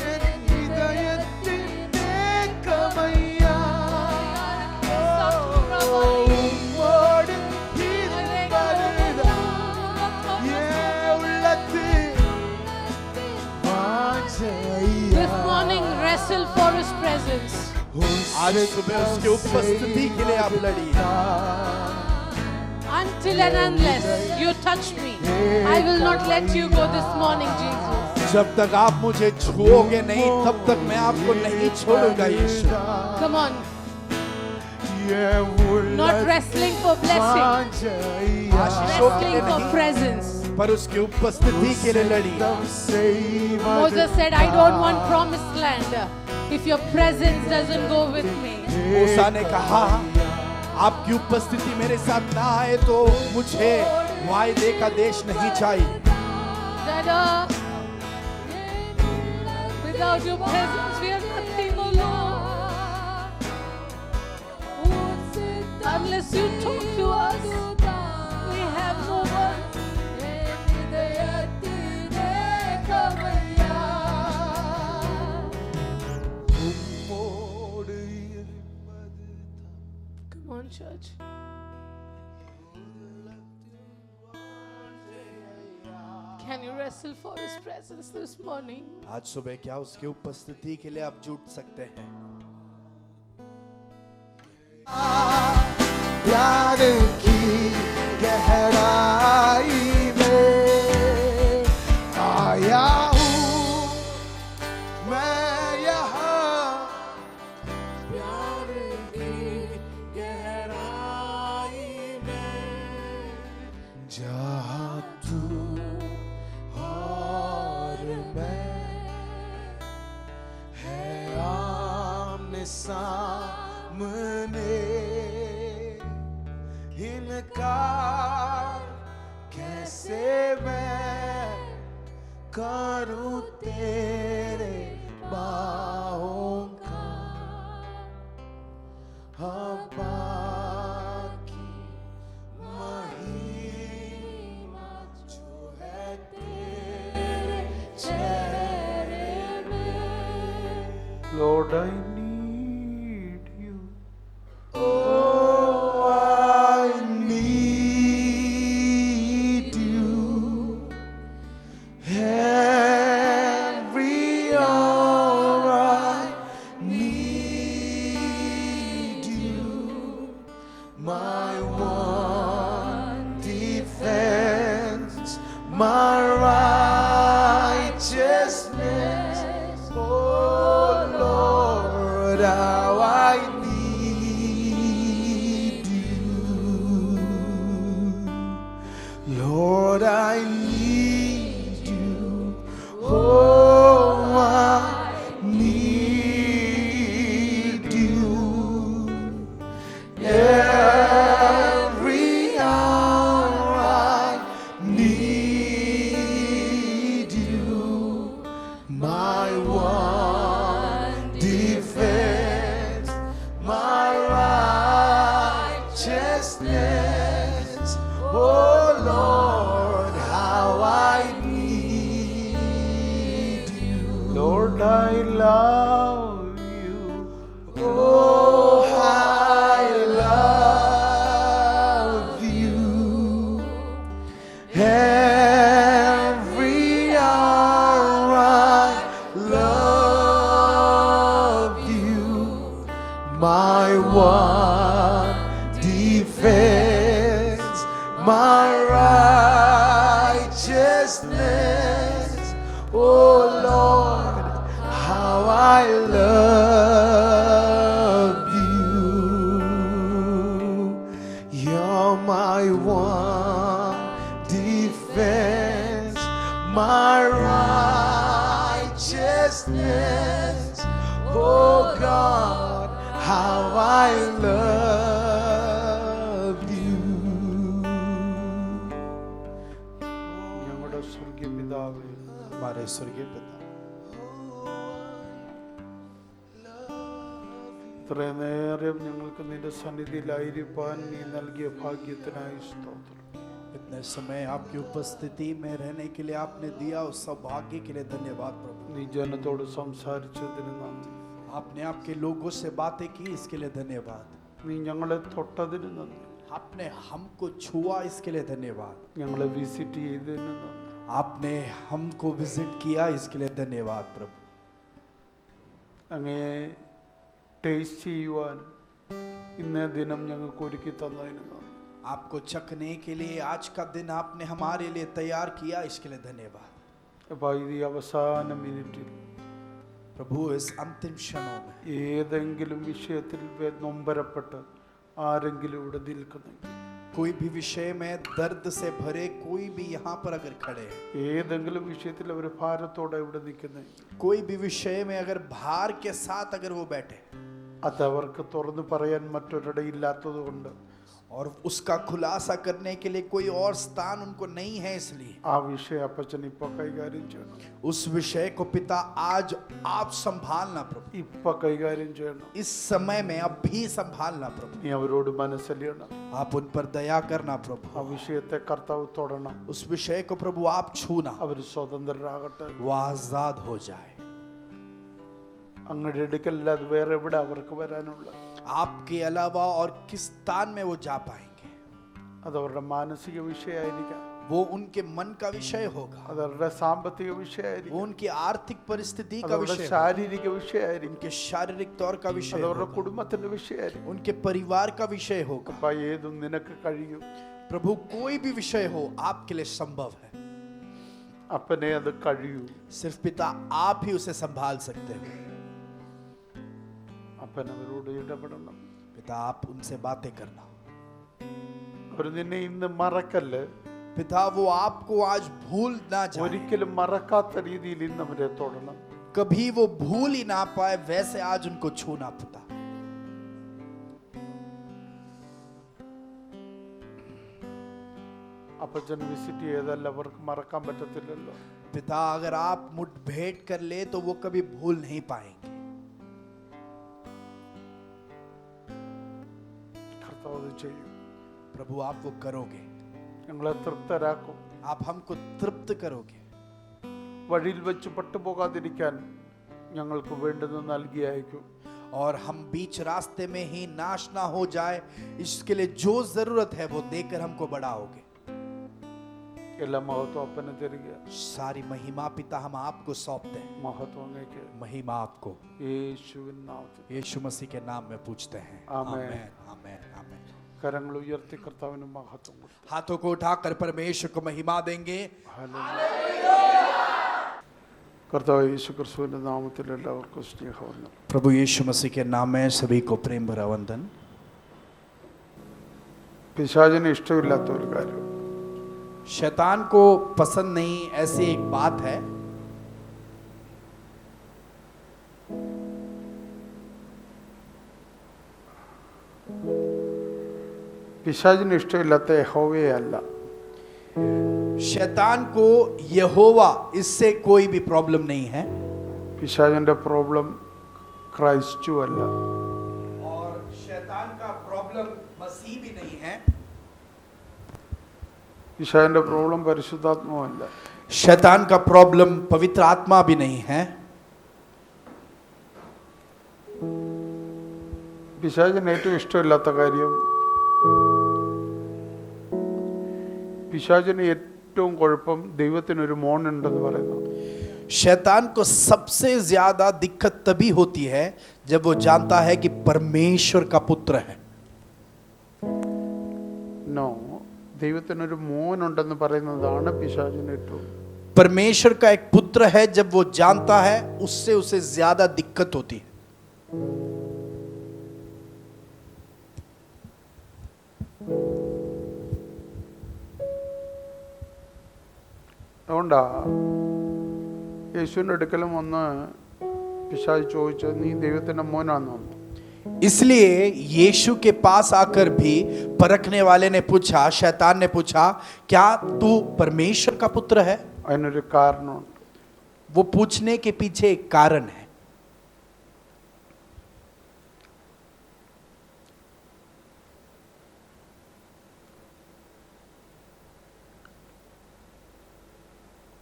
என் இதயத்தின் ஏக்கமையா உம்மோடு இருப்பதுதான் என் உள்ளத்தில் வாஞ்சையா This morning, wrestle for His presence. आज सुबह उसकी उपस्थिति के लिए आप लड़िए Until and unless you touch me, I will not let you go this morning, Jesus. जब तक आप मुझे छुओगे नहीं तब तक मैं आपको नहीं छोड़ूंगा यीशु Come on. Not wrestling for blessing, आशीषों के लिए wrestling for नहीं presence. पर उसकी उपस्थिति के लिए लड़िए Moses said, I don't want promised land if your presence doesn't go with me. मूसा ने कहा आपकी उपस्थिति मेरे साथ ना आए तो मुझे वायदे का देश नहीं चाहिए Dada, without your presence, we are nothing, oh Lord. Unless you talk to us, we have no one. Come on, church. Can you wrestle for His presence this morning? आज सुबह क्या उसकी उपस्थिति के लिए आप जुट सकते हैं प्यार की गहराई में आया हूँ मैं यहाँ प्यार की गहराई में जहाँ तू और मैं है आमने सामने इनकार कैसे मैं करूं तेरे बाहों का हवा की महिमा जो है तेरे चेहरे में Lord I need you Oh, I need you. Every hour I need you. My one defense, my righteousness. Lord, I need you. Oh, I need you. Every hour I need you. My one defense, my righteousness. Oh Lord, how I need you. Lord, I love you. Oh, I love you. Every hour I love you. My one defense, my righteousness. Oh Lord, how I love you. You're my one defense, my righteousness. Oh God, how I love you. ഞങ്ങളുടെ സ്വർഗീയ പിതാവേ, हमारे स्वर्गीय पिता, ഇത്രയും നേരം ഞങ്ങൾക്ക് നിന്റെ സന്നിധിയിലായിരിക്കാൻ നീ നൽകിയ ഭാഗ്യത്തിനായി സ്തോത്രം. इतने समय आपकी उपस्थिति में रहने के लिए आपने दिया उस सौभाग्य के लिए धन्यवाद प्रभु। നീ ജനത്തോട് സംസാരിച്ചതിന് നന്ദി. आपने आपके लोगों से बातें की, इसके लिए धन्यवाद। നീ ഞങ്ങളെ തൊട്ടതിന് നന്ദി. आपने हमको छुआ, इसके लिए धन्यवाद। ഞങ്ങളെ വിസിറ്റ് ചെയ്തതിന് നന്ദി. आपने हमको विजिट किया, इसके लिए धन्यवाद प्रभु। അങ്ങേ ടേസ്റ്റ് ചെയ്യുവാൻ ഇന്നേ ദിനം ഞങ്ങൾക്ക് ഒരുക്കി തന്നതിന് നന്ദി. आपको चखने के लिए आज का दिन आपने हमारे लिए तैयार किया, इसके लिए धन्यवाद അപ്പോൾ ഈ അവസാന മിനിറ്റിൽ प्रभु। इस अंतिम क्षणों में ഏതെങ്കിലും വിഷയത്തിൽ നൊമ്പരപ്പെട്ട് ആരെങ്കിലും ഇവിടെ നിൽക്കുന്നെങ്കിൽ, कोई भी विषय में दर्द से भरे कोई भी यहाँ पर अगर खड़े हैं, ഏതെങ്കിലും വിഷയത്തിൽ അവർ ഭാരത്തോടെ ഇവിടെ നിൽക്കുന്നെങ്കിൽ, कोई भी विषय में अगर भार के साथ अगर वो बैठे അത് അവർക്ക് തുറന്നു പറയാൻ മറ്റൊരിടയില്ലാത്തത് കൊണ്ട് और उसका खुलासा करने के लिए कोई और स्थान उनको नहीं है, इसलिए ആ വിഷയം അപ്പച്ചൻ ഇപ്പൊ കൈകാര്യം ചെയ്യണം. उस विषय को पिता आज आप संभालना प्रभु। ഇപ്പൊ കൈകാര്യം ചെയ്യണം. इस समय में अब भी संभालना प्रभु। നീ അവരോട് മനസ്സലിയണം. आप उन पर दया करना प्रभु। ആ വിഷയത്തെ കർത്താവ് തൊടണം. उस विषय को प्रभु आप छूना, അവർ സ്വതന്ത്രരാകട്ടെ. वो आजाद हो जाए। അങ്ങയുടെ അടുക്കല്ലാതെ വേറെ എവിടെ അവർക്ക് വരാനുള്ള? आपके अलावा और किस स्थान में वो जा पाएंगे? അത് അവരുടെ മാനസിക വിഷയമായിരിക്കാം, वो उनके मन का विषय होगा, അത് അവരുടെ സാമ്പത്തിക वो വിഷയമായിരിക്കും, उनकी आर्थिक परिस्थिति അത് का അവരുടെ विषय होगा, ശാരീരിക വിഷയമായിരിക്കും, उनके शारीरिक तौर का विषय അത് അവരുടെ होगा, കുടുംബത്തിന്റെ വിഷയമായിരിക്കും. उनके परिवार का विषय होगा। അപ്പൊ ഏതും നിനക്ക് കഴിയും. प्रभु कोई भी विषय हो आपके लिए संभव है। അപ്പനെ അത് കഴിയൂ. सिर्फ पिता आप ही उसे संभाल सकते हो। അപ്പൻ അവരോട് ഇടപെടണം. पिता आप उनसे बातें करना। അവർ നിന്നെ ഇന്ന് മറക്കല്ല്. पिता वो आपको आज भूल ना जाए, ഒരിക്കലും മറക്കാത്ത രീതിയിൽ ഇന്ന് അവരെ തൊടണം. कभी वो भूल ही ना पाए, वैसे आज उनको छूना पिता। അപ്പച്ചൻ വിസിറ്റ് ചെയ്താൽ അവർക്ക് മറക്കാൻ പറ്റത്തില്ലല്ലോ. पिता अगर आप मुठ भेंट कर ले तो वो कभी भूल नहीं पाएंगे। കർത്താവ് അത് ചെയ്യും. प्रभु आप वो करोगे, ഞങ്ങളെ തൃപ്തരാക്കും. आप हमको तृप्त करोगे। വഴിയിൽ വെച്ച് പട്ടുപോകാതിരിക്കാൻ ഞങ്ങൾക്ക് വേണ്ടത് നൽകി അയക്കും. और हम बीच रास्ते में ही नाश ना हो जाए, इसके लिए जो जरूरत है वो देकर हमको बढ़ाओगे। എല്ലാ മഹത്വം അപ്പനെ തരിക. सारी महिमा पिता हम आपको सौंपते हैं, മഹത്വം അങ്ങേക്ക്. महिमा आपको യേശുവിൻ നാമത്തിൽ यीशु मसीह के नाम में पूछते हैं। आमेन। आमेन, आमेन, आमेन। കരങ്ങൾ ഉയർത്തി കർത്താവിന് മഹത്വം കൊടുത്തു. हाथों को उठाकर परमेश्वर को महिमा देंगे। കർത്താവ് യേശു ക്രിസ്തുവിന്റെ നാമത്തിൽ എല്ലാവർക്കും സ്നേഹവന്ദനം. प्रभु यीशु मसीह के नाम में सभी को प्रेम भरा वंदन। പിശാചിന് ഇഷ്ടമില്ലാത്ത ഒരു കാര്യം शैतान को पसंद नहीं ऐसी एक बात है। പിശാചിന് ഇഷ്ടമില്ലാത്ത യഹോവയെ അല്ല, शैतान को यहोवा इससे कोई भी प्रॉब्लम नहीं है। പിശാചിന്റെ പ്രോബ്ലം ക്രൈസ്തു അല്ല, और शैतान का प्रॉब्लम मसीह भी नहीं है। പിശാചിന്റെ പ്രോബ്ലം പരിശുദ്ധാത്മാവല്ല, शैतान का प्रॉब्लम पवित्र आत्मा भी नहीं है। പിശാചിന് ഏറ്റവും ഇഷ്ടമില്ലാത്ത കാര്യം, പിശാചിന് ഏറ്റവും കുഴപ്പം ദൈവത്തിനൊരു മോനുണ്ടെന്ന് പറയുന്നു. शैतान को सबसे ज्यादा दिक्कत तभी होती है जब वो जानता है कि परमेश्वर का पुत्र है। നോ, ദൈവത്തിനൊരു മോനുണ്ടെന്ന് പറയുന്നതാണ് പിശാചിന് ഏറ്റവും. परमेश्वर का एक पुत्र है, जब वो जानता है उससे उसे ज्यादा दिक्कत होती है। അതുകൊണ്ടാ യേശുവിൻ്റെ അടുക്കലും വന്ന് പിശാച് ചോദിച്ചത്, നീ ദൈവത്തിൻ്റെ മോനാണെന്ന്. इसलिए यीशु के पास आकर भी परखने वाले ने पूछा, शैतान ने पूछा, क्या तू परमेश्वर का पुत्र है? അതിനൊരു കാരണമുണ്ട്. वो पूछने के पीछे एक कारण है।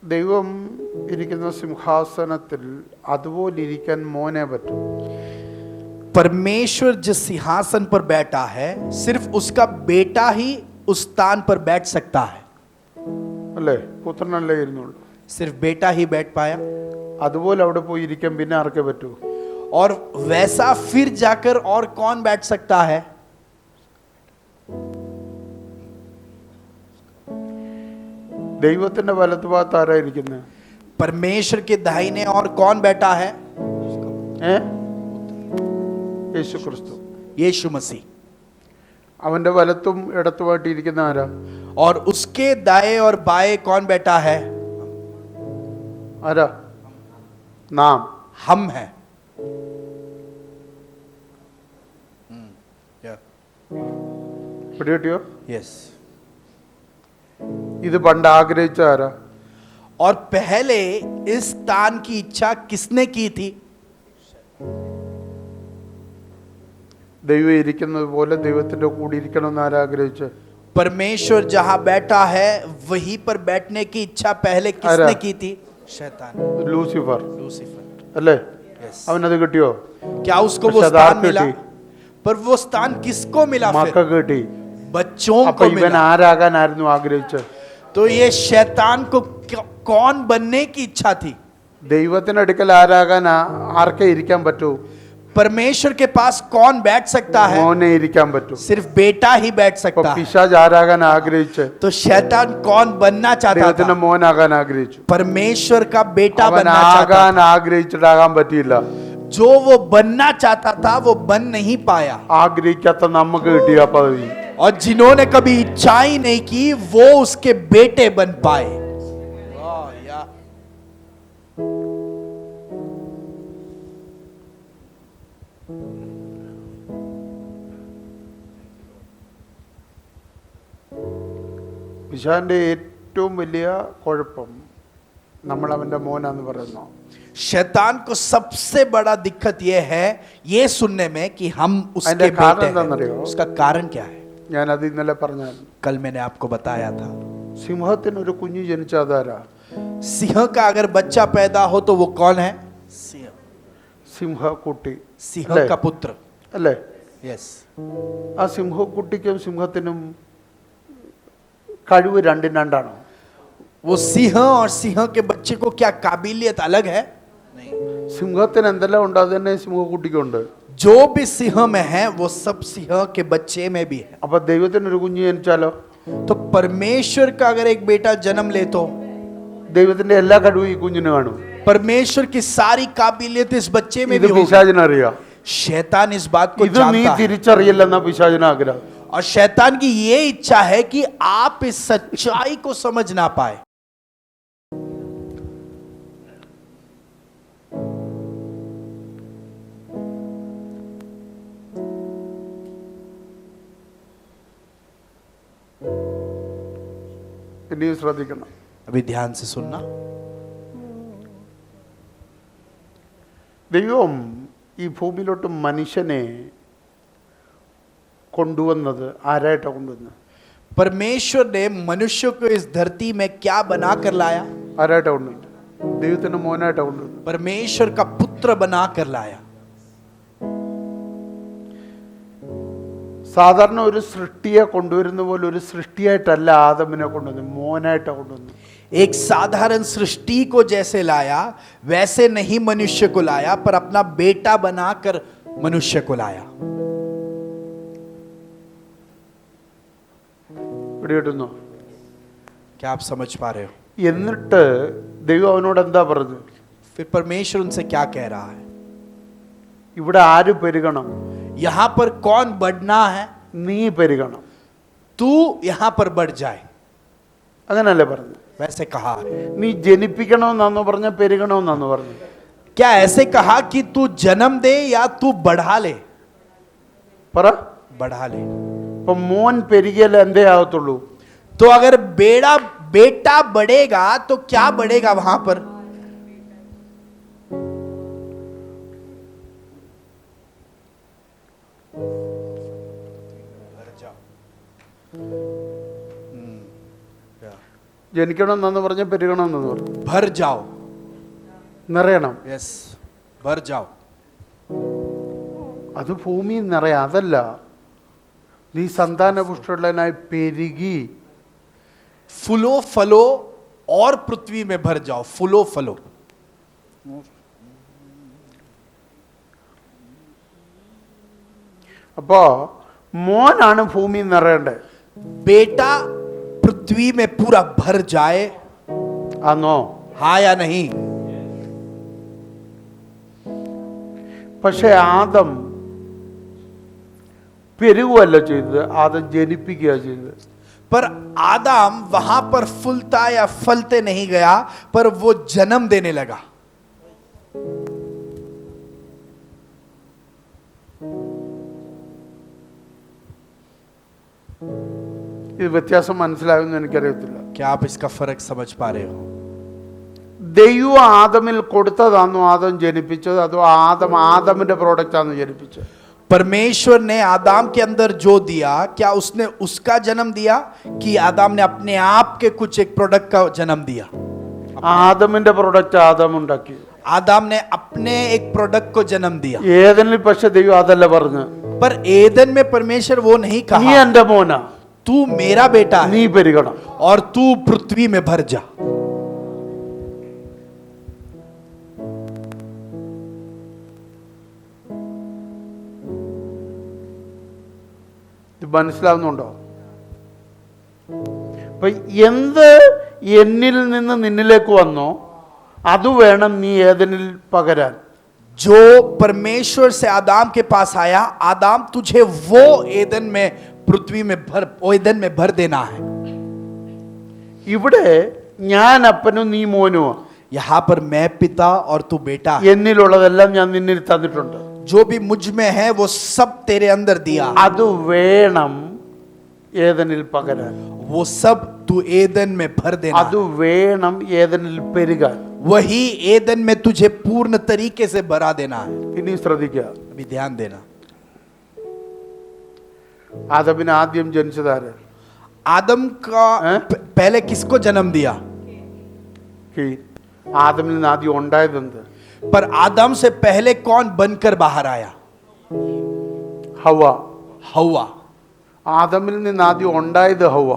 ദൈവം ഇരിക്കുന്ന സിംഹാസനത്തിൽ അതുപോലെ ഇരിക്കാൻ മോനെ പറ്റും. परमेश्वर जिस सिंहासन पर बैठा है सिर्फ उसका बेटा ही उस स्थान पर बैठ सकता है। അല്ലേ? പുത്രനല്ലേ ഇരുന്നുള്ളൂ. सिर्फ बेटा ही बैठ पाया, അതുപോലെ അവിടെ പോയി ഇരിക്കാൻ പിന്നെ ആർക്കേ പറ്റൂ? और वैसा फिर जाकर और कौन बैठ सकता है? ദൈവത്തിന്റെ വലതുഭാഗത്ത് ആരാ ഇരിക്കുന്നത്? परमेश्वर के दाहिने और कौन बैठा है? യേശു ക്രിസ്തു. यीशु मसीह। അവന്റെ വലത്തും ഇടത്തുമായിട്ട് ഇരിക്കുന്ന ആരാ? और उसके दाएं और बाएं कौन बैठा है? ആരാ? നാം. हम हैं। പിടികിട്ടിയോ? यस। ഇത് പണ്ട് ആഗ്രഹിച്ച ആരാ? और पहले इस स्थान की इच्छा किसने की थी? ദൈവം ഇരിക്കുന്നത് പോലെ ദൈവത്തിന്റെ കൂടെ ഇരിക്കണമെന്ന് ആരാഗ്രഹിച്ച്? परमेश्वर जहां बैठा है वहीं पर बैठने की इच्छा पहले किसने अरे। की थी? शैतान, ലൂസിഫർ लूसीफर। അല്ലേ? यस। അവനത് കിട്ടിയോ? क्या उसको वो अच्छा, स्थान दार मिला? बेटी। पर वो स्थान किसको मिला? फिर മക്കൾക്ക് കിട്ടി. बच्चों അപ്പൊ को ഇവൻ मिला। ആരാകാനായിരുന്നു ആഗ്രഹിച്ചത്? तो ये शैतान को कौन बनने की इच्छा थी? ദൈവത്തിന്റെ അടുക്കൽ ആരാകാൻ ആർക്കേ ഇരിക്കാൻ പറ്റൂ? परमेश्वर के पास कौन बैठ सकता है? മോനെ ഇരിക്കാൻ പറ്റൂ. सिर्फ बेटा ही बैठ അപ്പൊ सकता है। പിശാച് ആരാകാൻ ആഗ്രഹിച്ച്? तो शैतान कौन बनना चाहता ദൈവത്തിന്റെ था? മോനാകാൻ ആഗ്രഹിച്ചു. परमेश्वर का बेटा അവൻ बनना चाहता था। ആകാൻ ആഗ്രഹിച്ചിട്ടാകാൻ പറ്റിയില്ല. जो वो बनना चाहता था वो बन नहीं पाया। ആഗ്രഹിക്കാത്ത നമുക്ക് കിട്ടിയ പദവി. और जिन्होंने कभी इच्छा ही नहीं की वो उसके बेटे बन पाए। പിശാചിന്റെ ഏറ്റവും വലിയ കുഴപ്പം നമ്മൾ അവന്റെ മോനാന്ന് പറയുന്നു. शैतान को सबसे बड़ा दिक्कत यह है ये सुनने में कि हम उसके അതിന്റെ കാരണം बेटे എന്താണെന്നറിയോ? हैं। उसका कारण क्या है? ഞാനത് ഇന്നലെ പറഞ്ഞായിരുന്നു. कल मैंने आपको बताया था। സിംഹത്തിന് ഒരു കുഞ്ഞു ജനിച്ച അതാരാ? सिंह का अगर बच्चा पैदा हो तो वो कौन है? सिंह। സിംഹക്കുട്ടി सिंह अले। का पुत्र। അല്ലേ? यस। ആ സിംഹക്കുട്ടിക്കും സിംഹത്തിനും കഴിവ് രണ്ടും രണ്ടാണോ? वो सिंह और सिंह के बच्चे को क्या काबिलियत अलग है? नहीं। സിംഹത്തിന് എന്തെല്ലാം ഉണ്ട് അത് തന്നെ സിംഹക്കുട്ടിക്കുണ്ട്. जो भी सिंह में है वो सब सिंह के बच्चे में भी है। അപ്പൊ ദൈവത്തിന് ഒരു കുഞ്ഞു ജനിച്ചാലോ? तो परमेश्वर का अगर एक बेटा जन्म ले तो ദൈവത്തിന്റെ എല്ലാ കഴിവും ഈ കുഞ്ഞിന് കാണും. परमेश्वर की सारी काबिलियत इस बच्चे में ഇത് भी होगी। പിശാചിനറിയാം. शैतान इस बात को ഇത് നീ जानता है। തിരിച്ചറിയില്ലെന്ന പിശാചിന് ആഗ്രഹം. और शैतान की ये इच्छा है कि आप इस सच्चाई को समझ ना पाए। ഇനിയും ശ്രദ്ധിക്കണം. अभी ध्यान से सुनना। ദൈവം ഈ ഭൂമിയിലോട്ട് മനുഷ്യനെ കൊണ്ടുവന്നത് ആരായിട്ടാണ് കൊണ്ടുവന്നത്? परमेश्वर ने मनुष्य को इस धरती में क्या बनाकर लाया? ആരായിട്ടാണ് കൊണ്ടുവന്നത്? ദൈവത്തിന്റെ മോനായിട്ടാണ് കൊണ്ടുവന്നത്. परमेश्वर का पुत्र बनाकर लाया। സാധാരണ ഒരു സൃഷ്ടിയെ കൊണ്ടുവരുന്ന പോലെ ഒരു സൃഷ്ടിയായിട്ടല്ല ആദമിനെ കൊണ്ടുവന്നത്, മോനായിട്ടാണ് കൊണ്ടുവന്നത്. एक साधारण सृष्टि को जैसे लाया वैसे नहीं मनुष्य को लाया, पर अपना बेटा बनाकर मनुष्य को लाया। ഇവിടെ കിട്ടുന്നു. क्या आप समझ पा रहे हो? എന്നിട്ട് ദൈവം അവനോട് എന്താ പറഞ്ഞത്? फिर परमेश्वर उनसे क्या कह रहा है? ഇവിടെ ആര് പെരുകണം? यहां पर कौन बढ़ना है? നീ പെരുകണം. तू यहां पर बढ़ जाए, അങ്ങനല്ലേ പറഞ്ഞു? वैसे कहा है। നീ ജനിപ്പിക്കണമെന്നാണോ പറഞ്ഞ പെരുകണമെന്നാണോ പറഞ്ഞു? क्या ऐसे कहा कि तू जन्म दे या तू बढ़ा ले? പറ. बढ़ा ले। ഇപ്പൊ മോൻ പെരുകിയാലേ എന്തേ ആകത്തുള്ളൂ? तो अगर बेटा बढ़ेगा तो क्या बढ़ेगा वहां पर? ജനിക്കണമെന്നാന്ന് പറഞ്ഞ പെരുകണമെന്നു പറഞ്ഞു. भर जाओ। നിറയണം. यस, भर जाओ। അത് ഭൂമിയിൽ നിറയാം, അതല്ല. നീ സന്താനപുഷ്ടനായി പെരുകി फूलो फलो और पृथ्वी में भर जाओ। फूलो फलो। അപ്പോ മോനാണ് ഭൂമിയിൽ നിറയേണ്ടത്. बेटा पृथ्वी में पूरा भर जाए, ആന്നോ? हाँ या नहीं? പക്ഷെ ആദം പെരുകുവല്ല ചെയ്തത്, ആദം ജനിപ്പിക്കുക ചെയ്തത്. पर आदम वहां पर फूलता या फलते नहीं गया, पर वो जन्म देने लगा। ഇത് വ്യത്യാസം മനസ്സിലാകുമെന്ന് എനിക്കറിയത്തില്ല. क्या आप इसका फर्क समझ पा रहे हो? ദൈവം ആദമിൽ കൊടുത്തതാണോ ആദം ജനിപ്പിച്ചത്, അതോ ആദമിന്റെ പ്രോഡക്റ്റ് ആണോ ജനിപ്പിച്ചത്? परमेश्वर ने आदम के अंदर जो दिया, क्या उसने उसका जन्म दिया कि आदम ने अपने आप के कुछ एक प्रोडक्ट का जन्म दिया? ആദമിന്റെ പ്രോഡക്റ്റ് ആദം ഉണ്ടാക്കി. आदम ने अपने एक प्रोडक्ट को जन्म दिया। ഏതെങ്കിലും പക്ഷെ ദൈവം അതല്ല പറഞ്ഞു. पर एदन में परमेश्वर वो नहीं നീ कहा എന്റെ മോനാ, तू मेरा बेटा നീ है പെരുകണം. और तू पृथ्वी में भर जा। ഇത് മനസ്സിലാവുന്നുണ്ടോ? അപ്പൊ എന്ത് എന്നിൽ നിന്ന് നിന്നിലേക്ക് വന്നോ അത് വേണം നീ ഏതെനിൽ പകരാൻ. जो परमेश्वर से आदम के पास आया, आदम तुझे वो एदन में पृथ्वी में भर देना है। ഇവിടെ ഞാൻ അപ്പനും നീ മോനുമാ. यहाँ पर मैं पिता और तू बेटा है। എന്നിലുള്ളതെല്ലാം ഞാൻ നിന്നിൽ തന്നിട്ടുണ്ട്. जो भी मुझ में है वो सब तेरे अंदर दिया। അത് വേണം ഏതെനിൽ പകരാൻ. वो सब तू एदन में भर देना। അത് വേണം ഏതെനിൽ പെരുകാൻ. वही एदन में तुझे पूर्ण तरीके से भरा देना है। ഇനി ശ്രദ്ധിക്കുക. अभी ध्यान देना। ആദമിന് ആദ്യം ജനിച്ചതാര്? आदम का पहले किसको जन्म दिया? കീൻ. ആദമിൽ നിന്ന് ആദ്യം ഉണ്ടായതെന്ത്? पर आदम से पहले कौन बनकर बाहर आया? ഹവ. हवा। ആദമിൽ നിന്ന് ആദ്യം ഉണ്ടായത് ഹവ.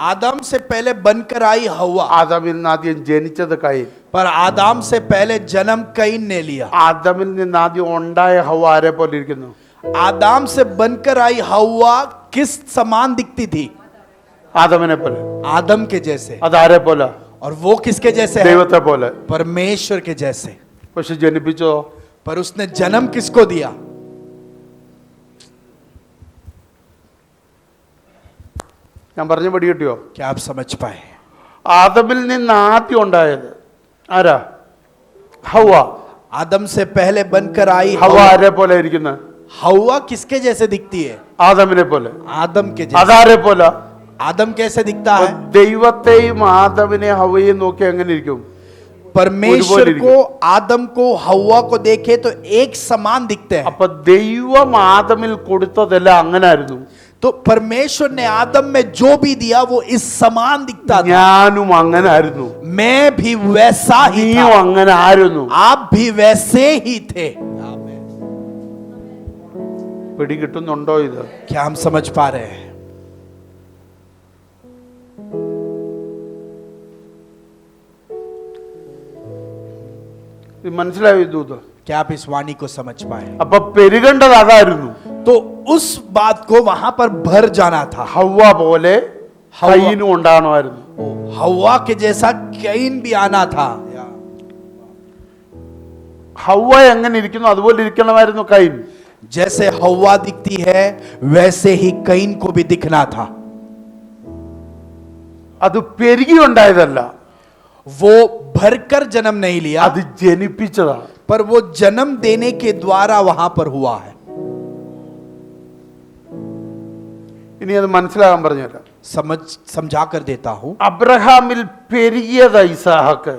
आदम से पहले बनकर आई हवा। ആദമിൽ നിന്ന് ആദ്യം ജനിച്ചത് കയീൻ. पर आदम से पहले जन्म कईन ने लिया। ആദമിൽ നിന്ന് ആദ്യം ഉണ്ടായ ഹവ ആരെ പോലെ ഇരിക്കുന്നു? आदम से बनकर आई हवा किस समान दिखती थी? ആദമിനെ പോലെ. आदम के जैसे। അതാരെ പോലെ? और वो किसके जैसे है? ദൈവത്തെ പോലെ. परमेश्वर के जैसे। പക്ഷെ ജനിപ്പിച്ചോ? पर उसने जन्म किसको दिया? ഞാൻ പറഞ്ഞ പടി കിട്ടിയോ? क्या आप समझ पाए? ആദമിൽ നിന്ന് ആദ്യം ഉണ്ടായത് ആരാ? ഹവ്വ. आदम से पहले बनकर आई ഹവ്വ हवा। ആരെ പോലെ ഇരിക്കുന്നത്? हवा किसके जैसे दिखती है? ആദമിനെ പോലെ. आदम के जैसे। അതാരെ പോലെ? आदम कैसे दिखता है? ദൈവത്തെയും ആദമിനെ ഹവ്വയെയും നോക്കി എങ്ങനെ ഇരിക്കും? परमेश्वर को, आदम को, हवा को देखे तो एक समान दिखते हैं। അപ്പൊ ദൈവം ആദമിൽ കൊടുത്തതെല്ലാം അങ്ങനെ ആയിരുന്നു. तो परमेश्वर ने आदम में जो भी दिया वो इस समान दिखता था। ഞാനും അങ്ങനെ ആയിരുന്നു. मैं भी वैसा ही നീയും था। അങ്ങനെ ആയിരുന്നു. आप भी वैसे ही थे। പിടി കിട്ടുന്നുണ്ടോ ഇത്? क्या हम समझ पा रहे हैं? ഇത് മനസ്സിലായോ ഇത്? क्या आप इस वाणी को समझ पाए? അപ്പൊ പെരുകേണ്ടത് അതായിരുന്നു. तो उस बात को वहां पर भर जाना था। ഹവ്വ പോലെ കയ്യിനും ഉണ്ടാകണമായിരുന്നു. हवा के जैसा कैन भी आना था। ഹവ്വ എങ്ങനെ ഇരിക്കുന്നു അതുപോലെ ഇരിക്കണമായിരുന്നു കയ്യിൻ. जैसे हवा दिखती है वैसे ही कैन को भी दिखना था। അത് പെരുകി ഉണ്ടായതല്ല, वो भरकर जन्म नहीं लिया, അത് ജനിപ്പിച്ചതാ. पर वो जन्म देने के द्वारा वहां पर हुआ है। ഇനി അത് മനസ്സിലാകാൻ പറഞ്ഞുതരാം. समझा कर देता हूं। അബ്രഹാമിൽ പെരുകിയത് ഇസാഹാക്ക്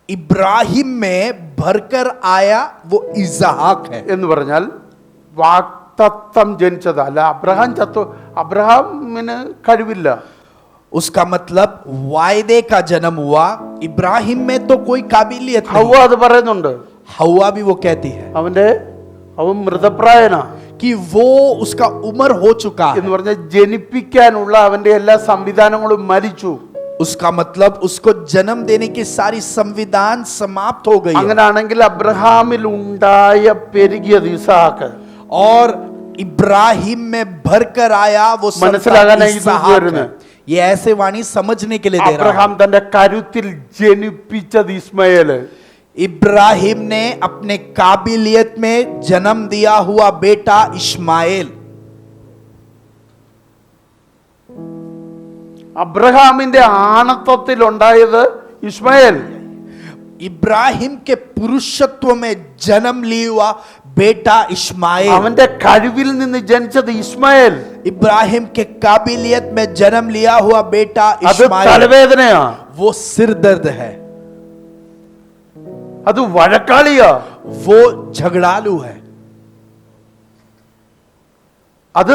इब्राहिम में भरकर आया वो इसहाक है। എന്ന് പറഞ്ഞാൽ വാക്തത്വം ജനിച്ചതല്ല. അബ്രഹാമിന് കഴിവില്ല. उसका मतलब वायदे का जन्म हुआ। इब्राहिम में तो कोई काबिलियत ഹവ്വ नहीं। അത് പറയുന്നുണ്ട്. हवा भी वो कहती है അവൻ മൃതപ്രായനാ कि वो उसका उम्र हो चुका എന്ന് है। പറഞ്ഞാൽ ജനിപ്പിക്കാനുള്ള അവന്റെ എല്ലാ സംവിധാനങ്ങളും മരിച്ചു. उसका मतलब उसको जन्म देने की सारी संविधान समाप्त हो गई है। അങ്ങനാണെങ്കിൽ അബ്രഹാമിൽ ഉണ്ടായ പെരുകിയത് ഇസാഹാക്ക്. और इब्राहिम में भरकर आया वो മനസ്സിലാകാനായി ഇത് इसहाक വരുന്നത്. है। ये ऐसे वाणी समझने के लिए दे रहा അബ്രഹാം हूं। തന്റെ കരുത്തിൽ ജനിപ്പിച്ചത് ഇസ്മായേല്. इब्राहिम ने अपने काबिलियत में जन्म दिया हुआ बेटा इस्माइल। അബ്രഹാമിന്റെ ആണത്വത്തിൽ ഉണ്ടായത് ഇസ്മായേൽ. इब्राहिम के पुरुषत्व में जन्म लिया हुआ बेटा इस्माइल। അവന്റെ കഴിവിൽ നിന്ന് ജനിച്ചത് ഇസ്മായേൽ. इब्राहिम के काबिलियत में जन्म लिया हुआ बेटा അത് इस्माइल। തലവേദനയാ, वो सिर दर्द है, അത് വഴക്കാളിയാ, वो झगड़ालू है, അത്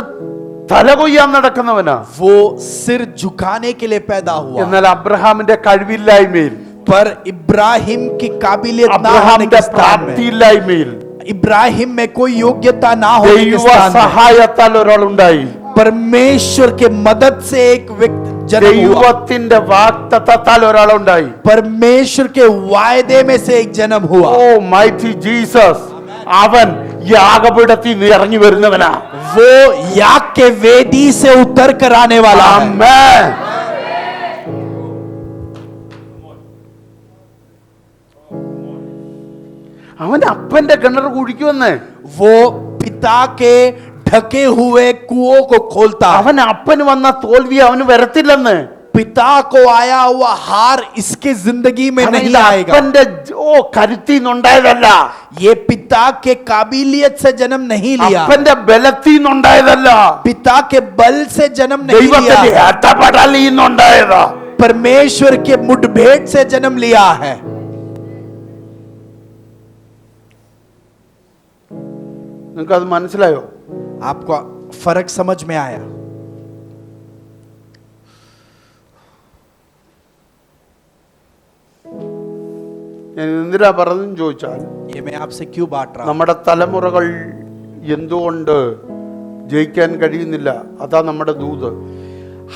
തല കൊയ്യാൻ നടക്കുന്നവനാ. वो सिर झुकाने के लिए पैदा हुआ। എന്നാൽ അബ്രഹാമിന്റെ കഴിവില്ലായ്മയിൽ, पर इब्राहिम की काबिलियत ना होने അബ്രഹാമിന്റെ के स्थान में, പ്രാപ്തിയില്ലായ്മയിൽ इब्राहिम में कोई योग्यता ना होने के ദൈവ स्थान में സഹായത്താൽ ഒരാളുണ്ടായി. परमेश्वर के मदद से एक व्यक्ति जन्म हुआ। ദൈവത്തിന്റെ വാഗ്ദത്തത്താൽ ഒരാളുണ്ടായി. परमेश्वर के वायदे में से एक जन्म हुआ। ഓ മൈറ്റി ജീസസ്. അവൻ യാഗപീഠത്തിൽ നിന്ന് ഇറങ്ങി വരുന്നവനാ. वो याग के वेदी से उतर कर आने वाला है। ആമേൻ. അവൻ അപ്പന്റെ കിണർ കുഴിക്കുമെന്ന്. वो पिता के ढके हुए कुओं को खोलता है। അവൻ അപ്പന് വന്ന തോൽവി അവന് വരത്തില്ലെന്ന്. पिता को आया हुआ हार इसके जिंदगी में नहीं आएगा। അപ്പന്റെ കരുത്തിൽ നിന്നുണ്ടായതല്ല, ये पिता के काबिलियत से जन्म नहीं लिया, അപ്പന്റെ ബലത്തിൽ നിന്നുണ്ടായതല്ല, पिता के बल से जन्म नहीं ദൈവത്തിന്റെ लिया, ഏത്തപടലിൽ നിന്നുണ്ടായതാ. परमेश्वर के मुठभेड़ से जन्म लिया है। നിങ്ങൾക്ക് അത് മനസ്സിലായോ? आपको फर्क समझ में आया? ഞാൻ എന്തിനാ പറഞ്ഞെന്ന് ചോദിച്ചാൽ, ये मैं आपसे क्यों बांट रहा हूं? നമ്മുടെ തലമുറകൾ എന്തുകൊണ്ട് ജയിക്കാൻ കഴിയുന്നില്ല? അതാ നമ്മുടെ ദൂത്.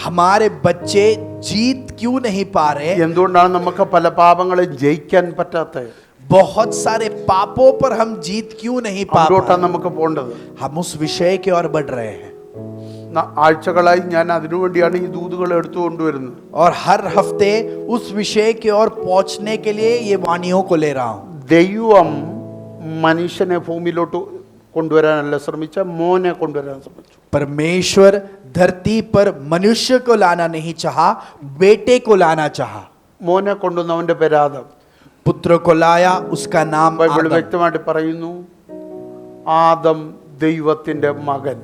हमारे बच्चे जीत क्यों नहीं पा रहे? എന്തുകൊണ്ടാണ് നമുക്ക് പല പാപങ്ങളെ ജയിക്കാൻ പറ്റാത്തത്? बहुत सारे पापों पर हम जीत क्यों नहीं पा അങ്ങോട്ടാണ് रहे? നമുക്ക് പോകേണ്ടത്. हम उस विषय की ओर बढ़ रहे हैं। ആഴ്ചകളായി ഞാൻ അതിനുവേണ്ടിയാണ് ഈ ദൂതുകൾ എടുത്തുകൊണ്ടുവരുന്നത്. और हर हफ्ते उस विषय की ओर पहुंचने के लिए ये वाणियों को ले रहा हूं। ദൈവം മനുഷ്യനെ ഭൂമിയിലോട്ട് കൊണ്ടുവരാനല്ല ശ്രമിച്ച, മോനെ കൊണ്ടുവരാൻ ശ്രമിച്ചു. परमेश्वर धरती पर मनुष्य को लाना नहीं चाहा, बेटे को लाना चाहा। മോനെ കൊണ്ടുവന്ന അവന്റെ പേര് ആദം. पुत्र को लाया, उसका नाम ബൈബിൾ आदम। വ്യക്തമായിട്ട് പറയുന്നു ആദം ദൈവത്തിന്റെ മകൻ.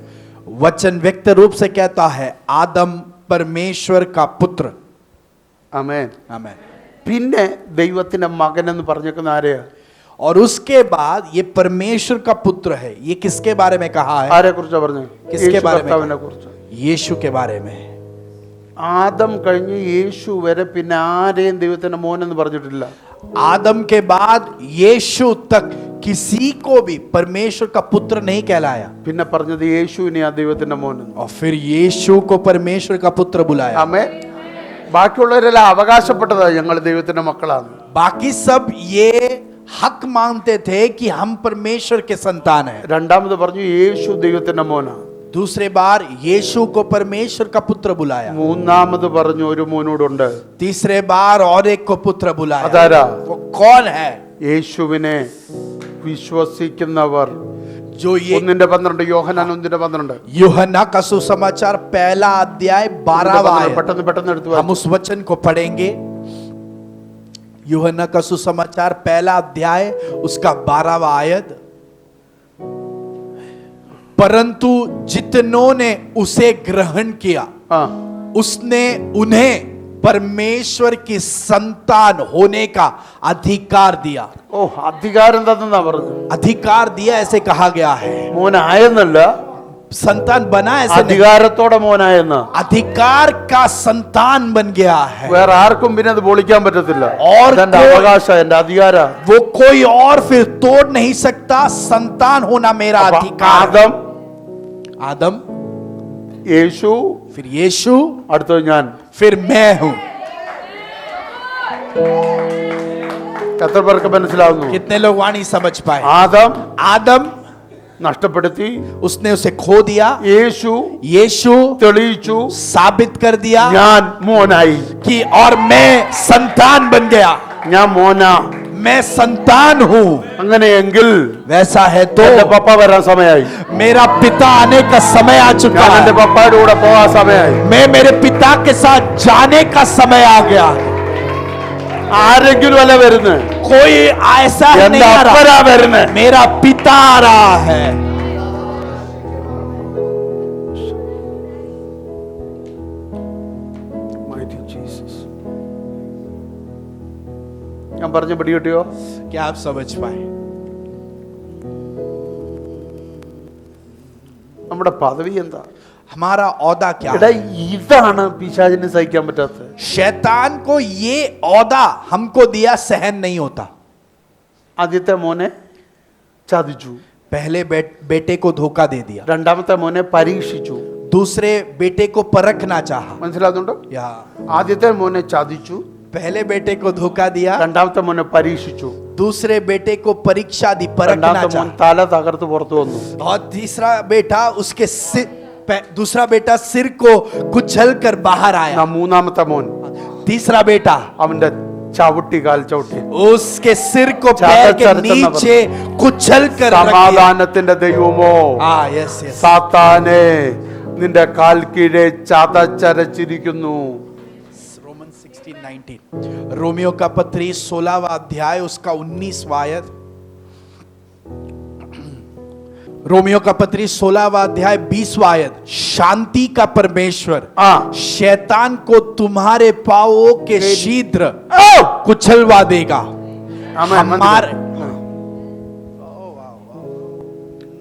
वचन व्यक्त रूप से कहता है आदम परमेश्वर का पुत्र। ആമേൻ. आमेन। പിന്നെ ദൈവത്തിന്റെ മകൻ എന്ന് പറഞ്ഞേക്കുന്ന ആരെയാ? और उसके बाद ये परमेश्वर का पुत्र है। ये किसके बारे में कहा है? ആരെ കുറിച്ചാ പറഞ്ഞത്? किसके बारे में? കർത്താവിനെ കുറിച്ച്. यीशु के बारे में। ആദം കഴിഞ്ഞ് യേശു വരെ പിന്നെ ആരെയും ദൈവത്തിന്റെ മോൻ എന്ന് പറഞ്ഞിട്ടില്ല. आदम के बाद यीशु तक किसी को भी परमेश्वर का पुत्र नहीं कहलाया। പിന്നെ പറഞ്ഞത് യേശുവിനെയാ ദൈവത്തിന്റെ മോൻ എന്ന്. और फिर यीशु को परमेश्वर का पुत्र बुलाया। ആമേൻ. ബാക്കിയുള്ളവരെല്ലാം അവകാശപ്പെട്ടതാ ഞങ്ങൾ ദൈവത്തിന്റെ മക്കളാണ്. बाकी सब ये हक मानते थे कि हम परमेश्वर के संतान हैं। രണ്ടാമത് പറഞ്ഞു യേശു ദൈവത്തിന്റെ മോനാ. दूसरे बार यीशु को परमेश्वर का पुत्र बुलाया। മൂന്നാമത് പറഞ്ഞു ഒരു മോനോടുണ്ട്. तीसरे बार और एक को पुत्र बुलाया। അതാരാ? वो कौन है? യേശുവിനെ വിശ്വസിക്കുന്നവർ. जो ये 1:12 യോഹന്നാൻ 1:12. यूहन्ना का सुसमाचार पहला अध्याय 12वां आयत। പെട്ടെന്ന് എടുത്തു हम उस वचन को पढ़ेंगे। यूहन्ना का सुसमाचार पहला अध्याय उसका 12वां आयत। परंतु जितनों ने उसे ग्रहण किया ആ उसने उन्हें परमेश्वर की संतान होने का अधिकार दिया। ഓ അധികാരം തന്നെന്നാ പറഞ്ഞു. अधिकार दिया ऐसे कहा गया है। മോനായെന്നല്ല, संतान बना ऐसे नहीं, അധികാരത്തോടെ മോനായെന്ന്. अधिकार का संतान बन गया है। വേറെ ആർക്കും പിന്നെ അത് പൊളിക്കാൻ പറ്റത്തില്ല. और എന്റെ कोई- അവകാശം, എന്റെ അധികാരം. वो कोई और फिर तोड़ नहीं सकता। संतान होना मेरा अधिकार है। ആദം, आदम, യേശു, फिर यीशु, അടുത്തത് ഞാൻ. फिर मैं हूं। എത്ര പേർക്ക് മനസ്സിലാവുന്നു? कितने लोग वाणी समझ पाए? ആദം आदम നഷ്ടപ്പെടുത്തി, उसने उसे खो दिया, യേശു यीशु തെളിയിച്ചു, साबित कर दिया ഞാൻ മോനായി. कि और मैं संतान बन गया। ഞാൻ മോനാ. मैं संतान हूं। അങ്ങനെയെങ്കിൽ वैसा है എന്റെ तो പപ്പ വരാൻ സമയമായി. मेरा पिता आने का समय आ चुका ഞാൻ എന്റെ है। പപ്പയുടെ കൂടെ പോകാൻ സമയമായി. मैं मेरे पिता के साथ जाने का समय आ गया। ആരെങ്കിലും അല്ല വരുന്നത്, कोई ऐसा എന്റെ नहीं आ അപ്പനാ रहा, വരുന്നത്. मेरा पिता आ रहा है। ഞാൻ പറഞ്ഞ പിടി കിട്ടിയോ? क्या आप समझ पाए? നമ്മുടെ പദവി എന്താ? हमारा औदा क्या എടാ, है? ഇതാണ് പിശാചിന് സഹിക്കാൻ പറ്റാത്തത്. शैतान को ये औदा हमको दिया सहन नहीं होता। ആദ്യത്തെ മോനെ ചതിച്ചു, पहले बेटे को धोखा दे दिया, രണ്ടാമത്തെ മോനെ പരീക്ഷിച്ചു. दूसरे बेटे को परखना चाहा। മനസ്സിലാകുന്നുണ്ടോ? यहाँ ആദ്യത്തെ മോനെ ചതിച്ചു, पहले बेटे को धोखा दिया, രണ്ടാമത്തെ മോനെ പരീക്ഷിച്ചു, दूसरे बेटे को परीक्षा दी, परखना രണ്ടാമത്തെ മോൻ चाहा। തല തകർത്ത് പുറത്തു വന്നു. और तीसरा बेटा उसके दूसरा बेटा सिर को कुचल कर बाहर आया। മൂന്നാമത്തെ മോൻ तीसरा बेटा അവന്റെ ചവിട്ടി കാൽ ചവിട്ടി. उसके सिर को पैर के नीचे कुचल कर रख दिया। സമാധാനത്തിന്റെ ദൈവമോ, यस यस। സാത്താനെ നിന്റെ കാൽ കീഴെ ചതച്ചരച്ചിരിക്കുന്നു. रोमन 16:19 रोमियो का पत्री 16वां अध्याय उसका 19वां आयत। रोमियो का पत्री 16वां अध्याय 20वां आयत। शांति का परमेश्वर ആ शैतान को तुम्हारे पांवों के शीघ्र कुचलवा देगा। ആമേൻ. हमारे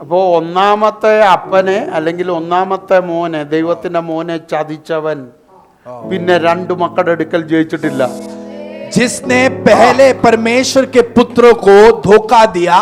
അപ്പോ ഒന്നാമത്തെ അപ്പനെ അല്ലെങ്കിൽ ഒന്നാമത്തെ മോനെ, ദൈവത്തിന്റെ മോനെ ചതിച്ചവൻ പിന്നെ രണ്ടു മക്കളുടെ അടുക്കൽ ജയിച്ചിട്ടില്ല. जिसने पहले परमेश्वर के पुत्रों को धोखा दिया,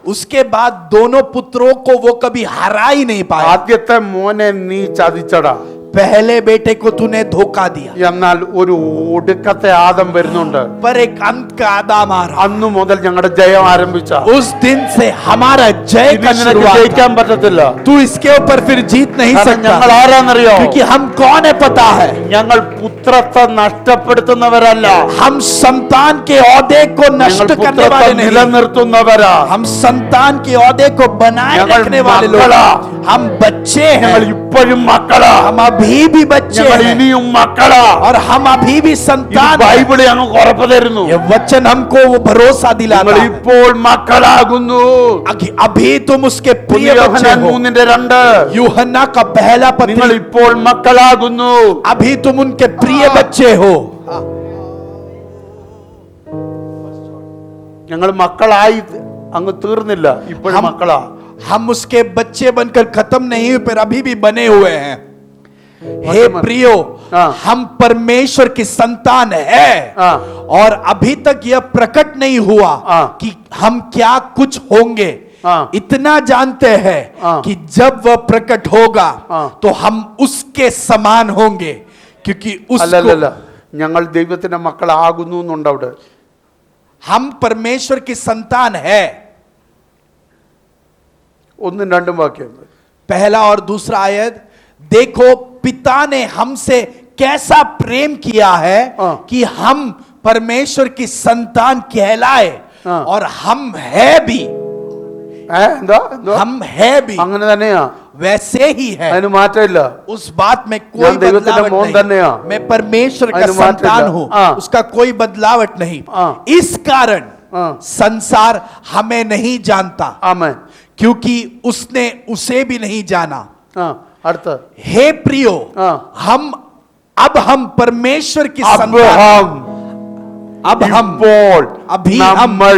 उसके बाद दोनों पुत्रों को वो कभी हरा ही नहीं पाया। ആദ്യത്തെ മോനെ നീ ചതിച്ചടാ. पहले बेटे को तूने धोखा दिया, എന്നാൽ ഒരു ഒടുക്കത്തെ ആദം വരുന്നുണ്ട്. पर एक अंत का आदम आ रहा। അന്നു മുതൽ ഞങ്ങളുടെ ജയം ആരംഭിച്ച. उस दिन से हमारा जय ഇനി का നിനക്ക് शुरुआत। ജയിക്കാൻ പറ്റത്തില്ല. तू इसके ऊपर फिर जीत नहीं കാരണം ഞങ്ങൾ सकता, ആരാന്നറിയോ? क्योंकि हम कौन है पता है। ഞങ്ങൾ പുത്രത്വം നഷ്ടപ്പെടുത്തുന്നവരല്ല, हम संतान के औहदे को ഞങ്ങൾ नष्ट करने वाले പുത്രത്വം नहीं, നിലനിർത്തുന്നവരാ. हम संतान के औहदे को बनाए ഞങ്ങൾ रखने वाले लोग। മക്കളാ. हम बच्चे ഞങ്ങൾ हैं, ഇപ്പോഴും മക്കളാ, हम अभी भी बच्चे ഞങ്ങൾ हैं ഇനിയും മക്കളാ. और हम अभी भी ഇത് संतान हैं। ബൈബിള് ഞങ്ങൾക്ക് ഉറപ്പ് തരുന്നു. ये वचन हमको वो भरोसा दिलाता നിങ്ങൾ है। ഇപ്പോൾ മക്കളാകുന്നു. अभी तुम उसके प्रिय बच्चे യോഹന്നാൻ हो। 3:2 यूहन्ना का पहला നിങ്ങൾ पत्री, ഇപ്പോൾ മക്കളാകുന്നു. अभी तुम उनके प्रिय बच्चे हो। ഞങ്ങൾ മക്കളായി അങ്ങ് തീർന്നില്ല, ഇപ്പോഴും മക്കളാ. हम उसके बच्चे बनकर खत्म नहीं हुए, पर अभी भी बने हुए हैं। हे प्रियो, हाँ। हम परमेश्वर की संतान है हाँ। और अभी तक यह प्रकट नहीं हुआ हाँ। कि हम क्या कुछ होंगे। हाँ। इतना जानते हैं हाँ। कि जब वह प्रकट होगा हाँ। तो हम उसके समान होंगे, क्योंकि അല്ലല്ല, उसको ഞങ്ങൾ ദൈവത്തിന്റെ മക്കളാകുന്നു എന്നുണ്ട് അവിടെ. हम परमेश्वर की संतान है। ഒന്നും രണ്ടും വാക്യം. पहला और दूसरा आयत, देखो पिता ने हमसे कैसा प्रेम किया है हाँ। कि हम परमेश्वर की संतान कहलाए, हाँ। और हम है भी, എന്താ എന്തോ हम है भी അങ്ങനെ തന്നെയാ, वैसे ही है। അതിന് മാറ്റമില്ല. उस बात में कोई ഞാൻ ദൈവത്തിന്റെ बदलावट മോൻ नहीं। തന്നെയാ. मैं परमेश्वर का അതിന് മാറ്റമില്ല. संतान हूं, हाँ। उसका कोई बदलावट नहीं। हाँ। इस कारण हाँ। संसार हमें नहीं जानता, ആമേൻ. क्योंकि उसने उसे भी नहीं जाना। ആ അടുത്ത हे प्रियो, हाँ। हम परमेश्वर की संतान, അബ്രഹാം अब हम ഇപ്പോൾ अभी നമ്മൾ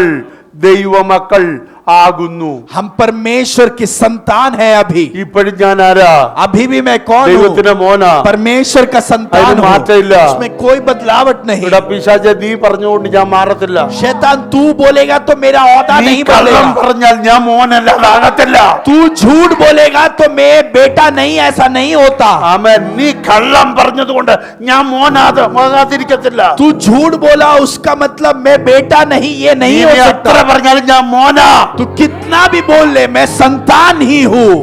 ദൈവമക്കൾ ആകുന്നു. हम परमेश्वर की संतान है। अभी ഇപ്പോഴും ഞാൻ ആരാ? अभी भी मैं कौन हूँ? ദൈവത്തിന്റെ മോനാ. परमेश्वर का संतान അതിന് हूँ, മാറ്റമില്ല. उसमें कोई बदलावट नहीं। ഇവിടെ പിശാചേ നീ പറഞ്ഞുകൊണ്ട് ഞാൻ മാറത്തില്ല. शैतान तू बोलेगा तो मेरा औहदा നീ नहीं കള്ളം बदलेगा, പറഞ്ഞാൽ ഞാൻ മോനല്ലാതാകത്തില്ല. तू झूठ बोलेगा तो मैं बेटा नहीं, ऐसा नहीं होता। ആമേൻ. നീ കള്ളം പറഞ്ഞതുകൊണ്ട് ഞാൻ മോനാകാതിരിക്കത്തില്ല. तू झूठ बोला उसका मतलब मैं बेटा नहीं, ये നീ नहीं हो എത്ര सकता। പറഞ്ഞാലും ഞാൻ മോനാ. तू कितना भी बोल ले, मैं संतान ही हूँ,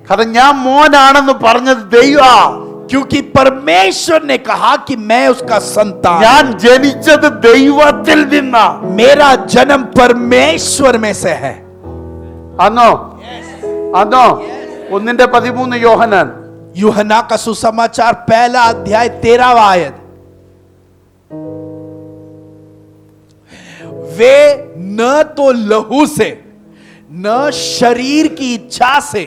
കാരണം ഞാൻ മോനാണെന്ന് പറഞ്ഞത് ദൈവാ. क्योंकि परमेश्वर ने कहा कि मैं उसका संतान। ഞാൻ ജനിച്ചത് ദൈവത്തിൽ നിന്നാ. मेरा जन्म परमेश्वर में से है। ആന്നോ? ആന്നോ? 1:13 യോഹന്നാൻ. यूहन्ना का सुसमाचार पहला अध्याय 13वां आयत, वे न तो लहू से, न शरीर की इच्छा से,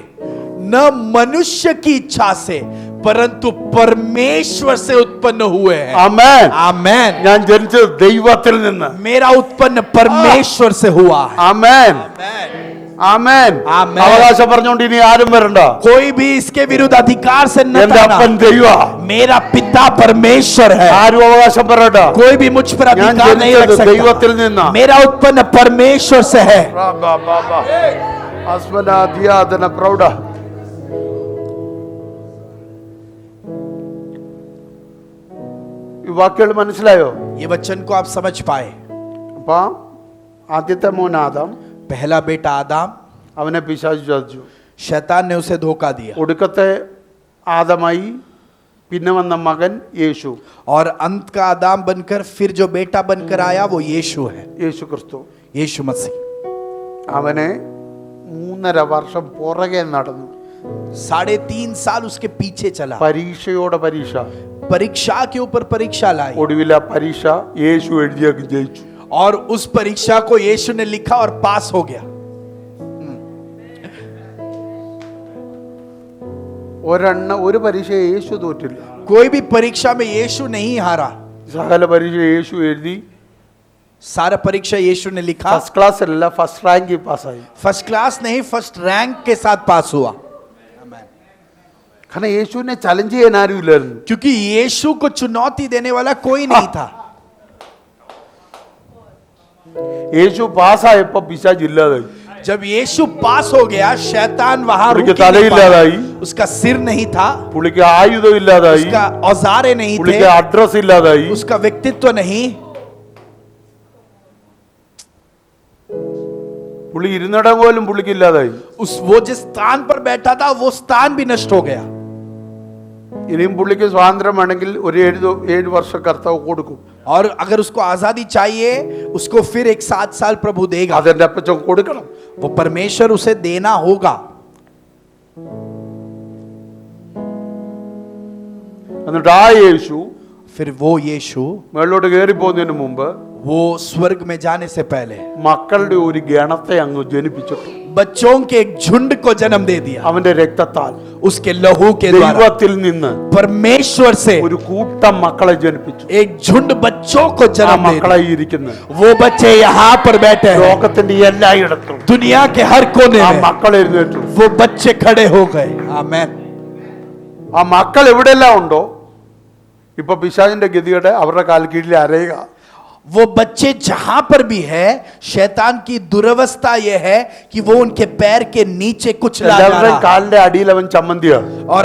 न मनुष्य की इच्छा से, परंतु परमेश्वर से उत्पन्न हुए हैं। ആമേൻ. आमेन। ഞാൻ ജനിച്ചത് ദൈവത്തിൽ നിന്ന്. मेरा उत्पन्न परमेश्वर से हुआ है। ആമേൻ. ആമേൻ. ആമേൻ. അവകാശം പറഞ്ഞുകൊണ്ട് ഇനി ആരും വരണ്ട. कोई भी इसके विरुद्ध अधिकार से न എന്റെ അപ്പൻ ताना। ദൈവ. मेरा पिता परमेश्वर है, ആരും അവകാശം പറയണ്ട. कोई भी मुझ पर ഞാൻ अधिकार नहीं रख ജനിച്ചത് ദൈവത്തിൽ सकता। നിന്നാ. मेरा उत्पन्न परमेश्वर से है। ആസ്മനാദിയാദന പ്രൗഢ. ഈ വാക്കുകൾ മനസ്സിലായോ? ये वचन को आप समझ पाए? അപ്പൊ ആദ്യത്തെ മോൻ ആദാം, पहला बेटा आदम, അവനെ പിശാചു ചതിച്ചു. शैतान ने उसे धोखा दिया, ഒടുക്കത്തെ ആദമായി പിന്നെ വന്ന മകൻ യേശു. और अंत का आदम बनकर फिर जो बेटा बनकर आया वो यीशु है, യേശു ക്രിസ്തു. यीशु मसीह। അവനെ 3.5 വർഷം പുറകെ നടന്നു. 3.5 साल उसके पीछे चला, പരീക്ഷയോടെ പരീക്ഷ. परीक्षा के ऊपर परीक्षा लाई, ഒടുവിൽ ആ പരീക്ഷ യേശു എഴുതിയൊക്കെ ജയിച്ചു. और उस परीक्षा को यीशु ने लिखा और पास हो गया। ഒരു പരീക്ഷ യേശു തോറ്റില്ല. कोई भी परीक्षा में यीशु नहीं हारा, സകല പരീക്ഷ യേശു എഴുതി. सारा परीक्षा यीशु ने लिखा। ഫസ്റ്റ് ക്ലാസ് അല്ല, ഫസ്റ്റ് റാങ്കിൽ പാസ്സായി. फर्स्ट क्लास नहीं, फर्स्ट रैंक के साथ पास हुआ, കാരണം യേശുവിനെ ചലഞ്ച് ചെയ്യാൻ ആരുമില്ലായിരുന്നു. क्योंकि यीशु को चुनौती देने वाला कोई नहीं था। യേശു പാസ്സായപ്പോ പിശാച് ഇല്ലാതായി. जब यीशु पास हो गया, शैतान वहां रुक പുള്ളിക്ക് ही नहीं തലയില്ലാതായി, पाया। उसका सिर नहीं था, പുള്ളിക്ക് ആയുധം ഇല്ലാതായി, उसका औजारे नहीं थे, പുള്ളിക്ക് അഡ്രസ് ഇല്ലാതായി, उसका व्यक्तित्व नहीं, പുള്ളി ഇരുന്നിടം പോലും പുള്ളിക്ക് ഇല്ലാതായി. वो जिस स्थान पर बैठा था वो स्थान भी नष्ट हो गया। ഇനിയും പുള്ളിക്ക് സ്വാതന്ത്ര്യം വേണമെങ്കിൽ ഒരു 7 വർഷം കർത്താവ് കൊടുക്കും. और अगर उसको आजादी चाहिए, उसको फिर एक 7 साल प्रभु देगा। അതെന്റെ അപ്പച്ചൻ കൊടുക്കണം. वो परमेश्वर उसे देना होगा। എന്നിട്ട് ആ യേശു फिर वो यीशु മേളിലോട്ട് കയറി പോകുന്നതിന് മുമ്പ് वो स्वर्ग में जाने से पहले മക്കളുടെ ഒരു ഗണത്തെ അങ്ങ് ജനിപ്പിച്ചിട്ടു. बच्चों के एक झुंड को जन्म दे दिया। അവന്റെ രക്തത്താൽ उसके लहू के द्वारा ദൈവത്തിൽ നിന്ന് परमेश्वर से ഒരു കൂട്ടം മക്കളെ ജനിപ്പിച്ചു. एक झुंड बच्चों को ആ जन्म दे മക്കളെ दिया। ഇരിക്കുന്നത് वो बच्चे यहाँ पर बैठे हैं, ലോകത്തിന്റെ എല്ലായിടത്തും दुनिया के हर कोने ആ में മക്കൾ എഴുന്നേറ്റു. वो बच्चे खड़े हो गए। आमेन। ആ മക്കൾ എവിടെയെല്ലാം ഉണ്ടോ ഇപ്പൊ പിശാചിന്റെ ഗതിയുടെ അവരുടെ കാൽ കീഴിൽ അരയുക. वो बच्चे जहां पर भी है, शैतान की दुर्वस्था यह है कि वो उनके पैर के नीचे कुचला जा എല്ലാവരുടെയും रहा है। കാലിന്റെ അടിയിൽ അവൻ ചമ്മന്തിയാ. और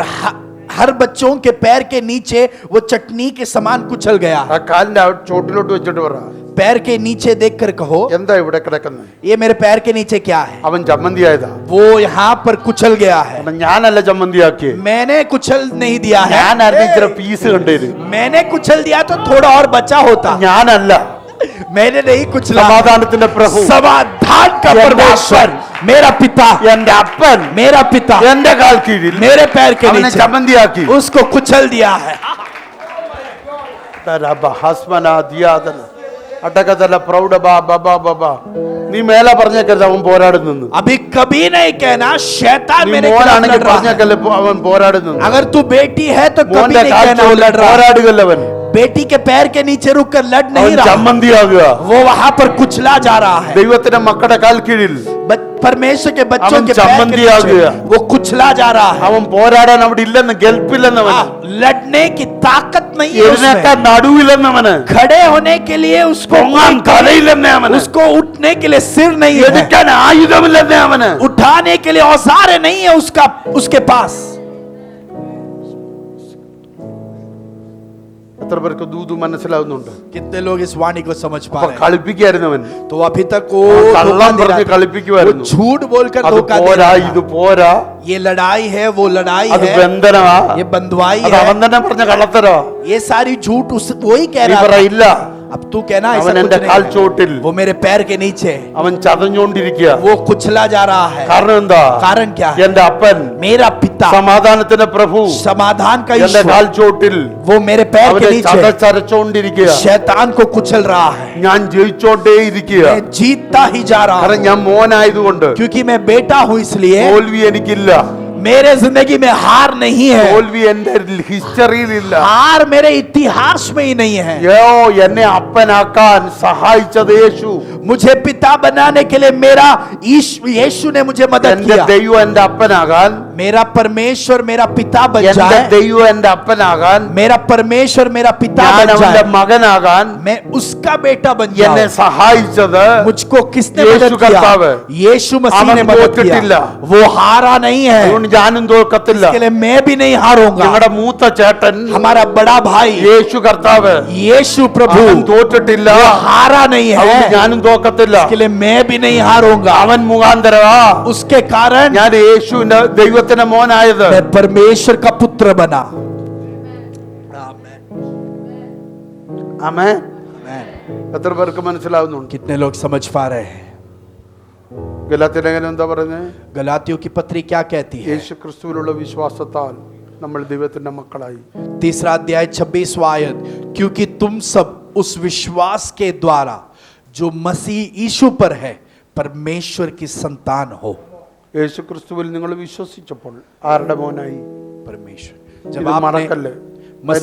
हर बच्चों के पैर के नीचे वो चटनी के समान कुचल गया ആ है। കാലിന്റെ ചോട്ടിലോട്ട് വെച്ചിട്ട് പറ, पैर के नीचे देखकर कहो, എന്താ ഇവിടെ കിടക്കുന്നത്? ये मेरे पैर के नीचे क्या है? അവൻ ചമ്മന്തിയായതാ. वो यहाँ पर कुचल गया है। കാരണം ഞാനല്ല ചമ്മന്തിയാക്കിയേ, मैंने कुचल नहीं दिया है, ഞാനായിരുന്നു ഇത്ര പീസ് കണ്ടേര്. मैंने कुचल दिया तो थोड़ा और बचा होता। ഞാനല്ല. मैंने नहीं कुचला। സമാധാനത്തിന്റെ പ്രഭു समाधान का ये परमेश्वर, मेरा पिता, എന്റെ അപ്പൻ मेरा पिता എന്റെ കാൽ കീഴിൽ मेरे पैर के അവനെ नीचे ചമ്മന്തിയാക്കി. उसको कुचल दिया है। നീ മേല പറഞ്ഞേക്കരുത് അവൻ പോരാടുന്നു. अभी कभी नहीं कहना शैतान നീ मेरे खिलाफ മോനാണെങ്കിൽ लड़ रहा है। പറഞ്ഞേക്കല്ലേ അവൻ പോരാടുന്നു. अगर तू बेटी है तो कभी മോന്റെ नहीं കാൽ कहना वो ചോട്ടിൽ लड़ रहा है। പോരാടുകല്ലവൻ. बेटी के पैर के नीचे रुक कर लड़ नहीं അവൻ रहा, ചമ്മന്തിയാകുക. वो वहां पर कुचला जा रहा है। ദൈവത്തിന്റെ മക്കളുടെ കാൽ കീഴിൽ परमेश्वर के बच्चों അവൻ के पैर के ചമ്മന്തി नीचे ആകുക. वो कुचला जा रहा है। അവൻ പോരാടാൻ അവിടെ ഇല്ലെന്ന്, ഗൾപ്പില്ലെന്നവൻ, लड़ने की ताकत नहीं है എഴുന്നേക്കാൻ उसमें। നടുവില്ലെന്നവന്, खड़े होने के लिए उसको പൊങ്ങാൻ തലയില്ലെന്നേ അവന്, उसको उठने के लिए सिर नहीं है, എടുക്കാൻ ആയുധമില്ലെന്നേ അവന്. उठाने के लिए औजारे नहीं है उसका, उसके पास। എത്ര പേർക്ക് ദൂതു മനസ്സിലാവുന്നുണ്ട്? कितने लोग इस वाणी को समझ पा അപ്പൊ रहे हैं? കളിപ്പിക്കായിരുന്നവൻ तो अभी तक वो കള്ളം धोखा दे പറഞ്ഞ് रहा था। वो കളിപ്പിക്കുമായിരുന്നു. झूठ बोलकर അത് धोखा दे പോരാ, रहा ഇത് था। പോരാ, ये लड़ाई है, वो लड़ाई അത് है, ബന്ധനമാ, ये बंधुआई അത് അവൻ है, തന്നെ പറഞ്ഞ കള്ളത്തരോ. ये सारी झूठ उस वही कह നീ रहा പറ था। ഇല്ല, अब तू कहना ऐसा അവൻ कुछ എന്റെ नहीं കാൽ है। ചോട്ടിൽ वो मेरे पैर के नीचे, അവൻ ചതഞ്ഞോണ്ടിരിക്കുക. वो कुचला जा रहा है। കാരണം എന്താ? कारण क्या है? എന്റെ അപ്പൻ मेरा पिता സമാധാനത്തിന്റെ പ്രഭു समाधान का എന്റെ ईश्वर, കാൽ ചോട്ടിൽ वो मेरे पैर के അവനെ नीचे ചതച്ചരച്ചോണ്ടിരിക്കുക. शैतान को कुचल रहा है। ഞാൻ ജയിച്ചോണ്ടേ ഇരിക്കുക. मैं जीतता ही जा रहा കാരണം हूं, ഞാൻ മോനായതുകൊണ്ട് क्योंकि मैं बेटा हूं, इसलिए തോൽവി എനിക്കില്ല. मेरे जिंदगी में हार नहीं है। തോൽവി എന്റെ ഹിസ്റ്ററിയിലില്ല. हार मेरे इतिहास में ही नहीं है। യോ എന്നെ അപ്പനാക്കാൻ സഹായിച്ചത് യേശു. मुझे पिता बनाने के लिए मेरा यीशु ने मुझे मदद എന്റെ किया। ദൈവം എന്റെ അപ്പനാകാൻ, मेरा परमेश्वर मेरा पिता बन എന്റെ जाए, ദൈവം എന്റെ അപ്പനാകാൻ, मेरा परमेश्वर मेरा पिता ഞാൻ बन അവന്റെ जाए, മകനാകാൻ मैं उसका बेटा बन എന്നെ जाऊं। സഹായിച്ചത് मुझको किसने यीशु मदद किया? कर्ताവ്। यीशु मसीह അവൻ ने मदद തോറ്റിട്ടില്ല. किया। वो हारा नहीं है, അതുകൊണ്ട് ഞാനും തോൽക്കത്തില്ല. इसके लिए मैं भी नहीं हारूंगा। ഞങ്ങളുടെ മൂത്ത ചേട്ടൻ हमारा बड़ा भाई യേശു കർത്താവ് यीशु प्रभु അവൻ തോറ്റിട്ടില്ല. वो हारा नहीं അതുകൊണ്ട് है, ഞാനും തോക്കത്തില്ല. इसके लिए मैं भी नहीं हारूंगा। അവൻ മുഖാന്തരവാ उसके कारण ഞാൻ യേശുവിന്റെ ദൈവത്തിന്റെ മോനായത്. मैं परमेश्वर का पुत्र बना। ആമേൻ. എത്ര പേർക്ക് മനസ്സിലാവുന്നുണ്ട്? कितने लोग समझ पा रहे हैं? ഗലാത്യലേഖനം എന്താ പറയുന്നത്? गलातियों की पत्री क्या कहती है? യേശു ക്രിസ്തുവിലുള്ള വിശ്വാസത്താൽ നമ്മൾ ദൈവത്തിന്റെ മക്കളായി. तीसरा अध्याय 26वां आयत, क्योंकि तुम सब उस विश्वास के द्वारा जो मसीह यीशु पर है परमेश्वर की संतान हो। യേശു ക്രിസ്തുവിൽ നിങ്ങൾ വിശ്വസിച്ചപ്പോൾ ആരുടെ മോനായി? परमेश्वर। ഇത് മറക്കല്ലേ,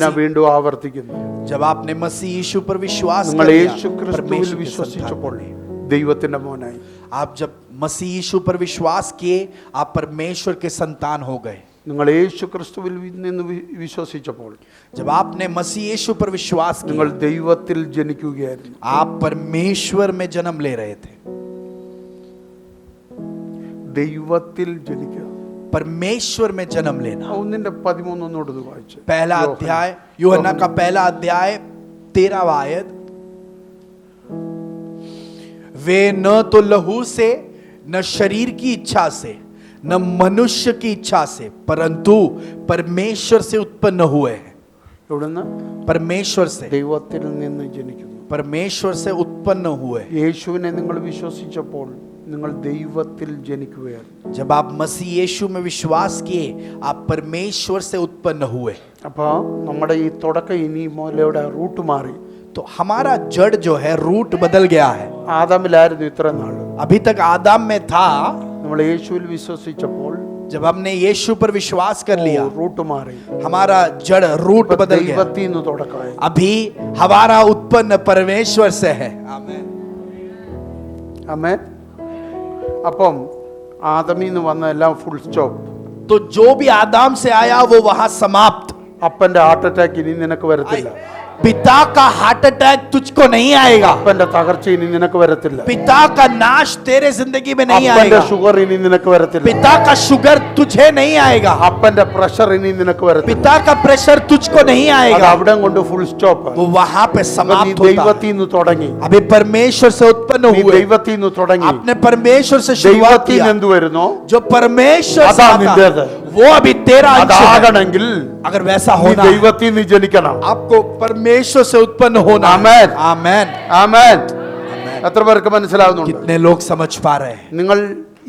ഞാൻ വീണ്ടും ആവർത്തിക്കുന്നു. जब आपने मसीह यीशु पर विश्वास നിങ്ങൾ कर യേശു लिया, ക്രിസ്തുവിൽ परमेश्वर की വിശ്വസിച്ചപ്പോൾ संतान। ദൈവത്തിന്റെ മോനായി. आप जब मसीह यीशु पर विश्वास किए, आप परमेश्वर के संतान हो गए। നിങ്ങൾ യേശു ക്രിസ്തുവിൽ നിന്ന് വിശ്വസിച്ചപ്പോൾ जब आपने मसीह यीशु पर विश्वास നിങ്ങൾ किया, ദൈവത്തിൽ ജനിക്കുകയായിരുന്നു. आप परमेश्वर में जन्म ले रहे थे। ദൈവത്തിൽ ജനിക്കുക. परमेश्वर में जन्म लेना. 1:13 ഒന്നുകൂടെ വായിച്ചു. पहला अध्याय, यूहन्ना का पहला अध्याय 13वां आयत. वे न तो लहू से, न शरीर की इच्छा से, न मनुष्य की इच्छा से, परंतु परमेश्वर से उत्पन्न हुए हैं. എവിടുന്ന്? परमेश्वर से, ദൈവത്തിൽ നിന്ന് ജനിക്കുന്നു. परमेश्वर से उत्पन्न हुए. യേശുവിനെ നിങ്ങൾ വിശ്വസിച്ചപ്പോൾ നിങ്ങൾ ദൈവത്തിൽ ജനിക്കുകയാണ്. जब आप मसीह यीशु में विश्वास किए, आप परमेश्वर से उत्पन्न हुए. അപ്പോൾ നമ്മുടെ ഈ തുടക്കം ഇനി മുതലയുടെ റൂട്ട് മാറി. तो हमारा जड़ जो है रूट बदल गया है. ആദാമിലായിരുന്നു ഇത്ര നാൾ. अभी तक आदम में था. നമ്മൾ യേശുവിൽ വിശ്വസിച്ചപ്പോൾ जब हमने यीशु पर विश्वास कर लिया, റൂട്ട് മാറി. हमारा जड़ रूट बदल गया. ദൈവത്തിൽ നിന്ന് തുടക്കമായി. अभी हमारा उत्पन्न परमेश्वर से है. आमेन. ആമേൻ. അപ്പം ആദമിൽ നിന്ന് വന്ന എല്ലാം ഫുൾ സ്റ്റോപ്പ്. तो जो भी आदम से आया वो वहां समाप्त. അപ്പന്റെ ഹാർട്ട് അറ്റാക്ക് ഇനി നിനക്ക് വരത്തില്ല. पिता का हार्ट अटैक तुझको नहीं आएगा. അപ്പന്റെ തകർച്ച ഇനി നിനക്ക് വരത്തില്ല. पिता का नाश तेरे जिंदगी में नहीं അപ്പന്റെ आएगा. ഷുഗർ ഇനി നിനക്ക് വരത്തില്ല. पिता का शुगर तुझे नहीं आएगा. അപ്പന്റെ പ്രഷർ ഇനി നിനക്ക് വരത്തില്ല. पिता का प्रेशर तुझको नहीं അത് आएगा. അവിടെ കൊണ്ട് ഫുൾ സ്റ്റോപ്പ്. वो वहां पे നീ समाप्त होता है. ദൈവത്തിൽ നിന്ന് തുടങ്ങി. अभी परमेश्वर से उत्पन्न നീ हुए. ദൈവത്തിൽ നിന്ന് തുടങ്ങി. आपने परमेश्वर से शुरुआत ദൈവത്തിൽ किया. നിന്ന് എന്ത് വരുന്നോ जो परमेश्वर से अदा आता, निंदेद। वो अभी तेरा अंश है. അതാകണമെങ്കിൽ अगर वैसा നീ होना है, ദൈവത്തിൽ നിന്ന് ജനിക്കണം. आपको परमेश्वर से उत्पन्न होना है. आमेन. आमेन. ആമേൻ. എത്ര പേർക്ക് മനസ്സിലാവുന്നുണ്ട്? कितने लोग समझ पा रहे हैं? നിങ്ങൾ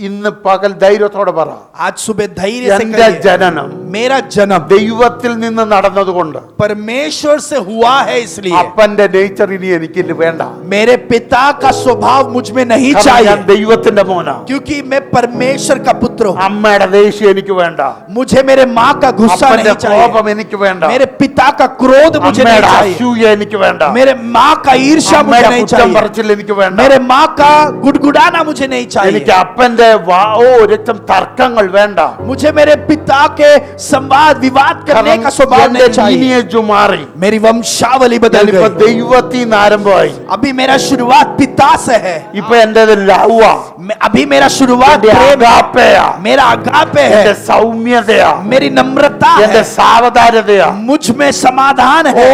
ഇന്ന് പകൽ ധൈര്യത്തോടെ പറ, आज सुबह धैर्य से എന്റെ कहिए, ജനനം मेरा जन्म ദൈവത്തിൽ നിന്ന് നടന്നതുകൊണ്ട് परमेश्वर से हुआ है. इसलिए അപ്പന്റെ നേച്ചർ ഇനി എനിക്ക് വേണ്ട. मेरे पिता का स्वभाव मुझ में नहीं കാരണം चाहिए, ഞാൻ ദൈവത്തിന്റെ മോനാ. क्योंकि मैं परमेश्वर का पुत्र हूँ. അമ്മയുടെ ദേഷ്യം എനിക്ക് വേണ്ട. मुझे मेरे माँ का गुस्सा അപ്പന്റെ नहीं चाहिए. കോപം എനിക്ക് വേണ്ട. मेरे पिता का क्रोध मुझे नहीं അമ്മയുടെ चाहिए. അസൂയ എനിക്ക് വേണ്ട. मेरे माँ का ईर्ष्या मुझे അമ്മയുടെ नहीं കുറ്റം चाहिए. പറച്ചിൽ എനിക്ക് വേണ്ട. मेरे माँ का गुड़गुड़ाना मुझे नहीं चाहिए. എനിക്ക് അപ്പന്റെ രക്തം തർക്കങ്ങൾ വേണ്ട. मुझे मेरे पिता के संवाद विवाद करने का स्वभाव എന്റെ नहीं चाहिए. lineage മാറി. मेरी वंशावली बदल ഞാനിപ്പോ गई. ദൈവത്തിൽ നിന്ന് ആരംഭമായി. अभी मेरा शुरुआत पिता से है. ഇപ്പൊ എന്റേത് ലവ്വാ. अभी मेरा शुरुआत എന്റെ प्रेम है. അഗാപ്പയാ. मेरा अगापे എന്റെ है. സൗമ്യതയാ. मेरी नम्रता എന്റെ है. സാവധാനതയാ. मुझ में समाधान ഓ है.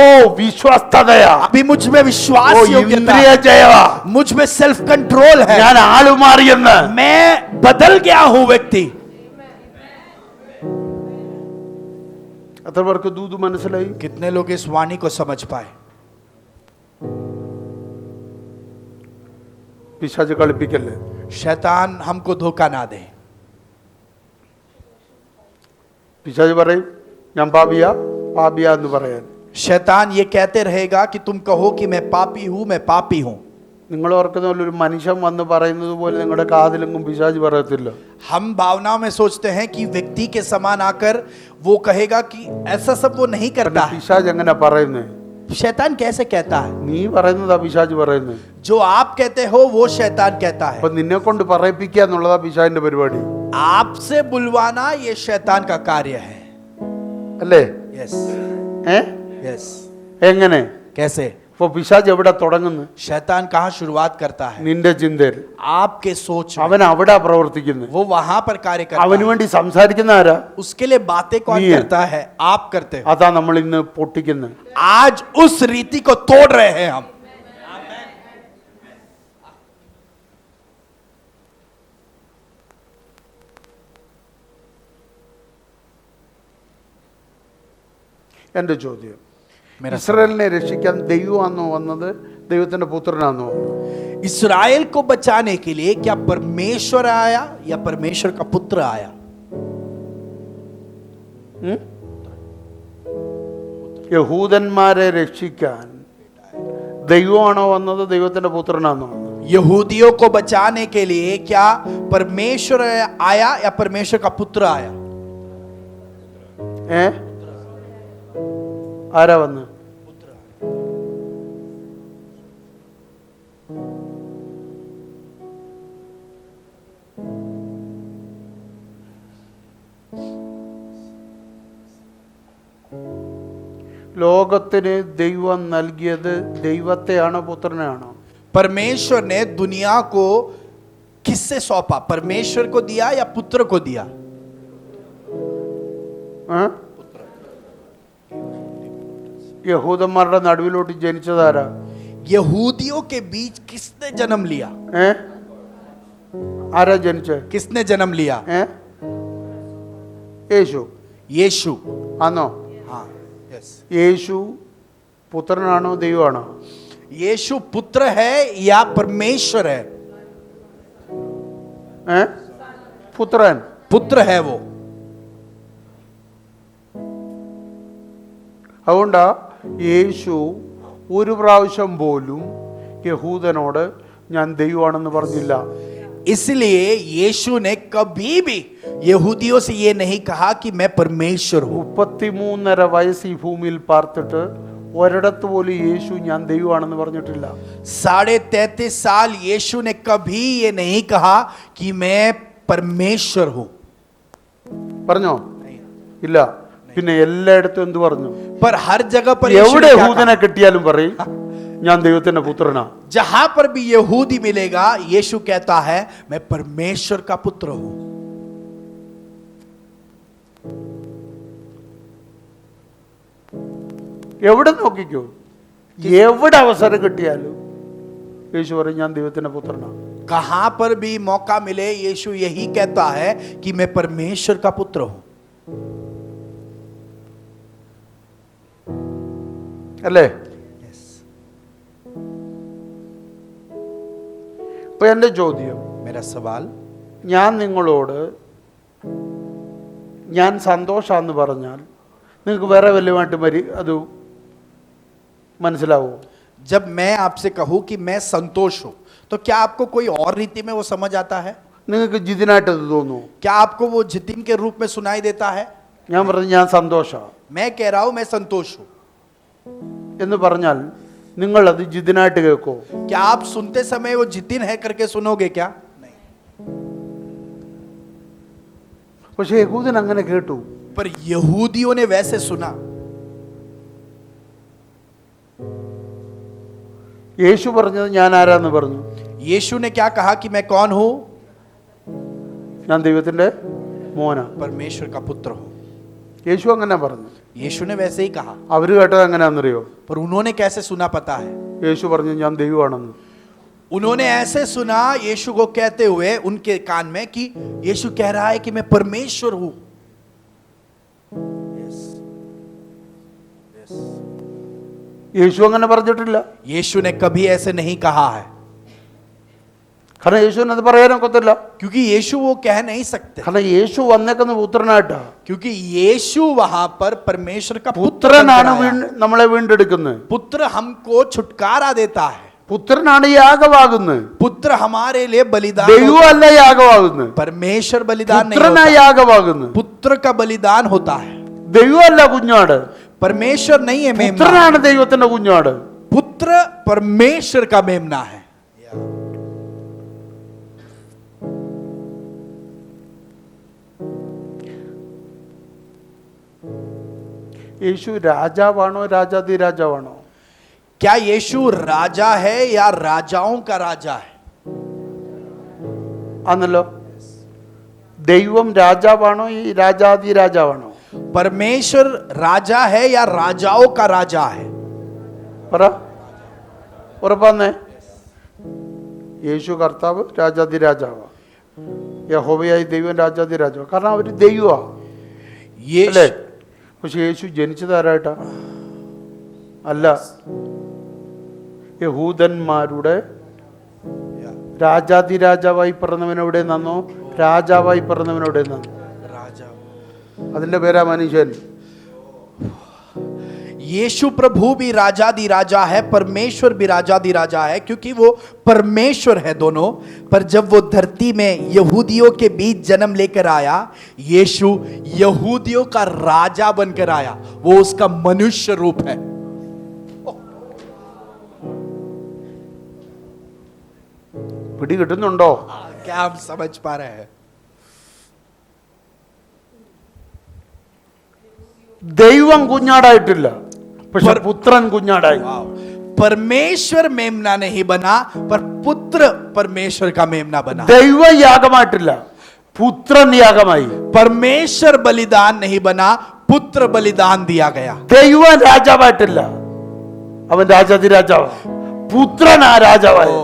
വിശ്വസ്തതയാ. अभी मुझ में ഓ विश्वास योग्यता ഇന്ദ്രിയ है. ജയവാ. मुझ में सेल्फ कंट्रोल है. ഞാൻ ആള് മാറിയെന്ന്. मैं बदल गया हूं व्यक्ति. എത്ര പേർക്ക് ദൂത് മനസ്സിലായി? कितने लोग इस वाणी को समझ पाए? പിശാച് കളിപ്പിക്കല്ലേ. शैतान हमको धोखा ना दे. പിശാച് പറയും ഞാൻ പാപിയാ പാപിയാ എന്ന് പറയാൻ. शैतान ये कहते रहेगा कि तुम कहो कि मैं पापी हूं, मैं पापी हूं. നിങ്ങൾ ഓർക്കുന്ന പോലെ ഒരു മനുഷ്യൻ വന്ന് പറയുന്നത് പോലെ നിങ്ങളുടെ കാതിലെങ്കും പിശാച് പറയത്തില്ല. हम भावनाओं में सोचते हैं कि व्यक्ति के समान आकर वो कहेगा कि ऐसा सब वो नहीं करता है. പിശാച് എങ്ങനെ പറയുന്നേ? शैतान कैसे कहता है? നീ പറയുന്നതാ പിശാച് പറയുന്നത്. जो आप कहते हो वो शैतान कहता है. അപ്പൊ നിന്നെ കൊണ്ട് പറയിപ്പിക്കുക എന്നുള്ളതാ പിശാചിന്റെ പരിപാടി. आपसे बुलवाना ये शैतान का कार्य है. അല്ലേ? Yes yes. എങ്ങനെ? कैसे? ഇപ്പൊ പിശാച് എവിടെ തുടങ്ങുന്നു? शैतान कहाँ शुरुआत करता है? നിന്റെ ചിന്തയിൽ. आपके सोच में. അവൻ അവിടെ പ്രവർത്തിക്കുന്നത്. वो वहां पर कार्य करता അവന് है. വേണ്ടി സംസാരിക്കുന്ന ആരാ? उसके लिए बातें कौन नहीं है. करता है? आप करते हो. അതാ നമ്മൾ ഇന്ന് പൊട്ടിക്കുന്നത്. आज उस रीति को तोड़ रहे हैं हम. എന്റെ ചോദ്യം, मेरा ഇസ്രായേലിനെ രക്ഷിക്കാൻ ദൈവമാണോ വന്നത്, ദൈവത്തിന്റെ പുത്രനാണോ വന്നത്? इस्राएल को बचाने के लिए क्या परमेश्वर आया या परमेश्वर का पुत्र आया? യഹൂദന്മാരെ രക്ഷിക്കാൻ ദൈവമാണോ വന്നത്, ദൈവത്തിന്റെ പുത്രനാണോ വന്നത്? यहूदियों को बचाने के लिए क्या परमेश्वर आया या परमेश्वर का पुत्र आया? ആരാ വന്ന്? ലോകത്തിന് ദൈവം നൽകിയത് ദൈവത്തെയാണോ പുത്രനെയാണോ? परमेश्वर ने दुनिया को किससे सौंपा? परमेश्वर को दिया या पुत्र को दिया? ഏ? യഹൂദന്മാരുടെ നടുവിലോട്ട് ജനിച്ചതാരാ? यहूदियों के बीच किसने जन्म लिया? ഏ? ആരാ ജനിച്ചേ? किसने जन्म लिया? ഏ? യേശു यीशु। ആണോ? हाँ, यस। യേശു പുത്രനാണോ ദൈവമാണോ? यीशु पुत्र है या परमेश्वर है? ഏ? പുത്രൻ. पुत्र है वो। അതുകൊണ്ടാ യേശു ഒരു പ്രാവശ്യം പോലും യഹൂദനോട് ഞാൻ ദൈവമാണെന്ന് പറഞ്ഞില്ല. इसलिए यीशु ने कभी भी यहूदियों से ये नहीं कहा कि मैं परमेश्वर हूं। 33.5 വയസ്സ് ഈ ഭൂമിയിൽ പാർത്തിട്ട് ഒരിടത്ത് പോലും യേശു ഞാൻ ദൈവമാണെന്ന് പറഞ്ഞിട്ടില്ല. 33.5 साल यीशु ने कभी ये नहीं कहा कि मैं परमेश्वर हूं। പറഞ്ഞോ? ഇല്ല. പിന്നെ എല്ലായിടത്തും എന്ത് പറഞ്ഞു? पर हर जगह पर यीशु എവിടെ ने क्या യഹൂദനെ കിട്ടിയാലും പറയും ഞാൻ ദൈവത്തിന്റെ പുത്രനാ. कहा? जहां पर भी यहूदी मिलेगा यीशु कहता है मैं परमेश्वर का पुत्र हूं। എവിടെ നോക്കിക്കോ, എവിടെ അവസരം കിട്ടിയാലും യേശു പറയും ഞാൻ ദൈവത്തിന്റെ പുത്രനാ. कहां पर भी मौका मिले यीशु यही कहता है कि मैं परमेश्वर का पुत्र हूं। അല്ലേ? ഇപ്പൊ എന്റെ ചോദ്യം, मेरा सवाल, ഞാൻ നിങ്ങളോട് ഞാൻ സന്തോഷാന്ന് പറഞ്ഞാൽ നിങ്ങൾക്ക് വേറെ വല്ലതുമായിട്ട് അത് മനസ്സിലാവോ? जब मैं आपसे कहूं कि मैं संतोष हूं तो क्या आपको कोई और रीति में वो समझ आता है? നിങ്ങൾക്ക് ജിതിനായിട്ട് അത് തോന്നുമോ? क्या आपको वो जितिन के रूप में सुनाई देता है? ഞാൻ പറഞ്ഞു ഞാൻ സന്തോഷാ मैं कह रहा हूं मैं संतोष हूं, എന്ന് പറഞ്ഞാൽ നിങ്ങൾ അത് ജിതിനായിട്ട് കേൾക്കോ? क्या आप सुनते समय वो जितिन है करके सुनोगे क्या? नहीं। പക്ഷെ യഹൂദൻ അങ്ങനെ കേട്ടു. पर यहूदियों ने वैसे सुना। യേശു പറഞ്ഞത് ഞാൻ ആരാന്ന് പറഞ്ഞു? यीशु ने क्या कहा कि मैं कौन हूं? ഞാൻ ദൈവത്തിന്റെ മോനാ. परमेश्वर का पुत्र हूं। യേശു അങ്ങനെ പറഞ്ഞു. यीशु ने वैसे ही कहा। അവര് കേട്ടത് എങ്ങനെയാണെന്നറിയോ? पर उन्होंने कैसे सुना पता है? യേശു പറഞ്ഞു ഞാൻ ദൈവമാണെന്ന്. उन्होंने ऐसे सुना यीशु को कहते हुए उनके कान में कि यीशु कह रहा है कि मैं परमेश्वर हूं। യേശു അങ്ങനെ പറഞ്ഞിട്ടില്ല. यीशु ने कभी ऐसे नहीं कहा है, കാരണം യേശുവിന് അത് പറയാനൊക്കത്തില്ല. क्योंकि यीशु वो कह नहीं सकते, കാരണം യേശു വന്നേക്കുന്ന പുത്രനായിട്ടാ. क्योंकि यीशु वहां पर परमेश्वर का पुत्र പുത്രനാണ് बनकर आया। നമ്മളെ വീണ്ടെടുക്കുന്നത്. पुत्र हमको छुटकारा देता है, പുത്രനാണ് യാഗമാകുന്നത്. पुत्र हमारे लिए बलिदान ദൈവമല്ല യാഗമാകുന്നത്. परमेश्वर बलिदान नहीं പുത്രനാ होता, യാഗമാകുന്നത്. पुत्र का बलिदान होता है। ദൈവമല്ല കുഞ്ഞാട്, परमेश्वर नहीं है मेमना, പുത്രനാണ് ദൈവത്തിന്റെ കുഞ്ഞാട്. पुत्र परमेश्वर का मेमना है। യേശു രാജാവാണോ രാജാതി രാജാവാണോ? क्या यीशु राजा है या राजाओं का राजा है? ആണല്ലോ. ദൈവം രാജാവാണോ ഈ രാജാതി രാജാവാണോ? परमेश्वर राजा है या राजाओं का राजा है? പറ, ഉറപ്പാന്നേ. യേശു കർത്താവ് രാജാതി രാജാവാ. യഹോവയായി ദൈവം രാജാതി രാജാവാ. കാരണം അവര് ദൈവമാ അല്ലേ? പക്ഷെ യേശു ജനിച്ചതാരായിട്ടാ? അല്ല, യഹൂദന്മാരുടെ രാജാതി രാജാവായി പിറന്നവനെവിടെ നിന്നോ രാജാവായി പിറന്നവനെവിടെ നിന്നോ? राजा। അതിന്റെ പേരാ മനുഷ്യൻ. यीशु प्रभु भी राजादी राजा है, परमेश्वर भी राजादी राजा है, क्योंकि वो परमेश्वर है दोनों। पर जब वो धरती में यहूदियों के बीच जन्म लेकर आया, यीशु यहूदियों का राजा बनकर आया, वो उसका मनुष्य रूप है। പിടി കിട്ടുന്നുണ്ടോ? क्या हम समझ पा रहे हैं? ദൈവം കുഞ്ഞാടായിട്ടില്ല, പക്ഷെ പുത്രൻ കുഞ്ഞാടായി. परमेश्वर मेमना नहीं बना, पर पुत्र परमेश्वर का मेमना बना। ദൈവയാഗമായിട്ടില്ല, പുത്രൻ യാഗമായി. परमेश्वर बलिदान नहीं बना, पुत्र बलिदान दिया गया। ദൈവം രാജാവായിട്ടില്ല, അവൻ രാജാതിരാജാവ്. പുത്രൻ ആ രാജാവായി.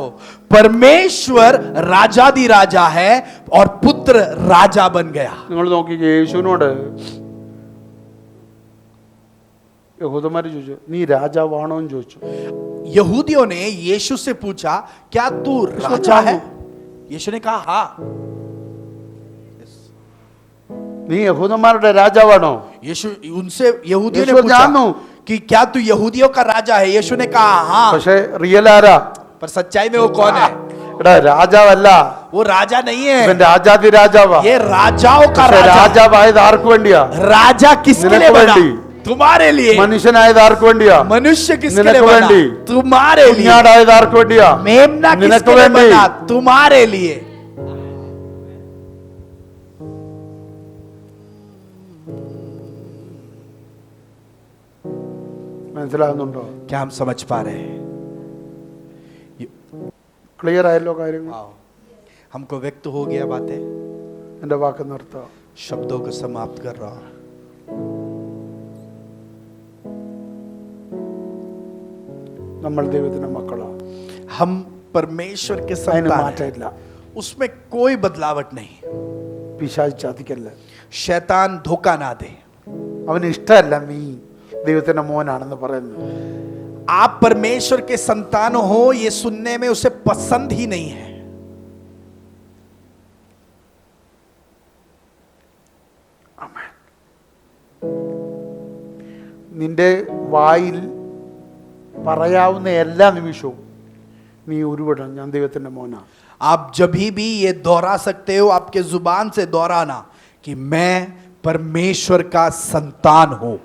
परमेश्वर राजादि राजा है और पुत्र राजा बन गया। നിങ്ങൾ നോക്കി, യേശുവിനോട് യഹൂദന്മാര് ചോദിച്ചു, നീ രാജാവാണോ എന്ന് ചോദിച്ചു. यहूदियों ने यीशु से पूछा, क्या तू राजा है? यीशु ने कहा हाँ। നീ യഹൂദന്മാരുടെ രാജാവാണോ? यीशु उनसे यहूदियों ने यीशु पूछा जानू। कि क्या तू यहूदियों का राजा है? यीशु ने कहा हाँ। പക്ഷെ റിയൽ ആരാ? पर सच्चाई में वो कौन है? എടാ രാജാവല്ല, वो राजा नहीं है, ഇവൻ രാജാതിരാജാവാ. ये राजाओं का പക്ഷെ राजा। രാജാവായത് ആർക്ക് വേണ്ടിയാ? राजा किसके लिए निनक्कु बना? वेंडी। तुम्हारे लिए। മനുഷ്യനായത് ആർക്ക് വേണ്ടിയാ? मनुष्य किसके लिए निनक्कु बना? वेंडी। तुम्हारे लिए। കുഞ്ഞാടായത് ആർക്ക് വേണ്ടിയാ? मेमना निनक्कु किसके लिए वेंडी। बना? तुम्हारे लिए। മനസ്സിലാകുന്നുണ്ടോ? क्या हम समझ पा रहे हैं? ക്ലിയർ ആയല്ലോ കാര്യങ്ങൾ? हमको व्यक्त हो गया बातें। എന്റെ വാക്ക് നിർത്താം. शब्दों को समाप्त कर रहा हूं। നമ്മൾ ദൈവത്തിന്റെ മക്കളാ. हम परमेश्वर के അതിന് संतान हैं। മാറ്റമില്ല. उसमें कोई बदलावट नहीं। പിശാച് ചതിക്കല്ല. शैतान धोखा ना दे। അവന് ഇഷ്ടമല്ല നീ ദൈവത്തിന്റെ മോനാണെന്ന് പറയുന്നത്. आप परमेश्वर के संतान हो ये सुनने में उसे पसंद ही नहीं है। നിന്റെ വായിൽ പറയാവുന്ന എല്ലാ നിമിഷവും നീ ഉരുവിടണം, ഞാൻ ദൈവത്തിന്റെ മോനാ. आप जब भी ये दोहरा सकते हो, आपके जुबान से दोहराना कि मैं परमेश्वर का संतान हूं।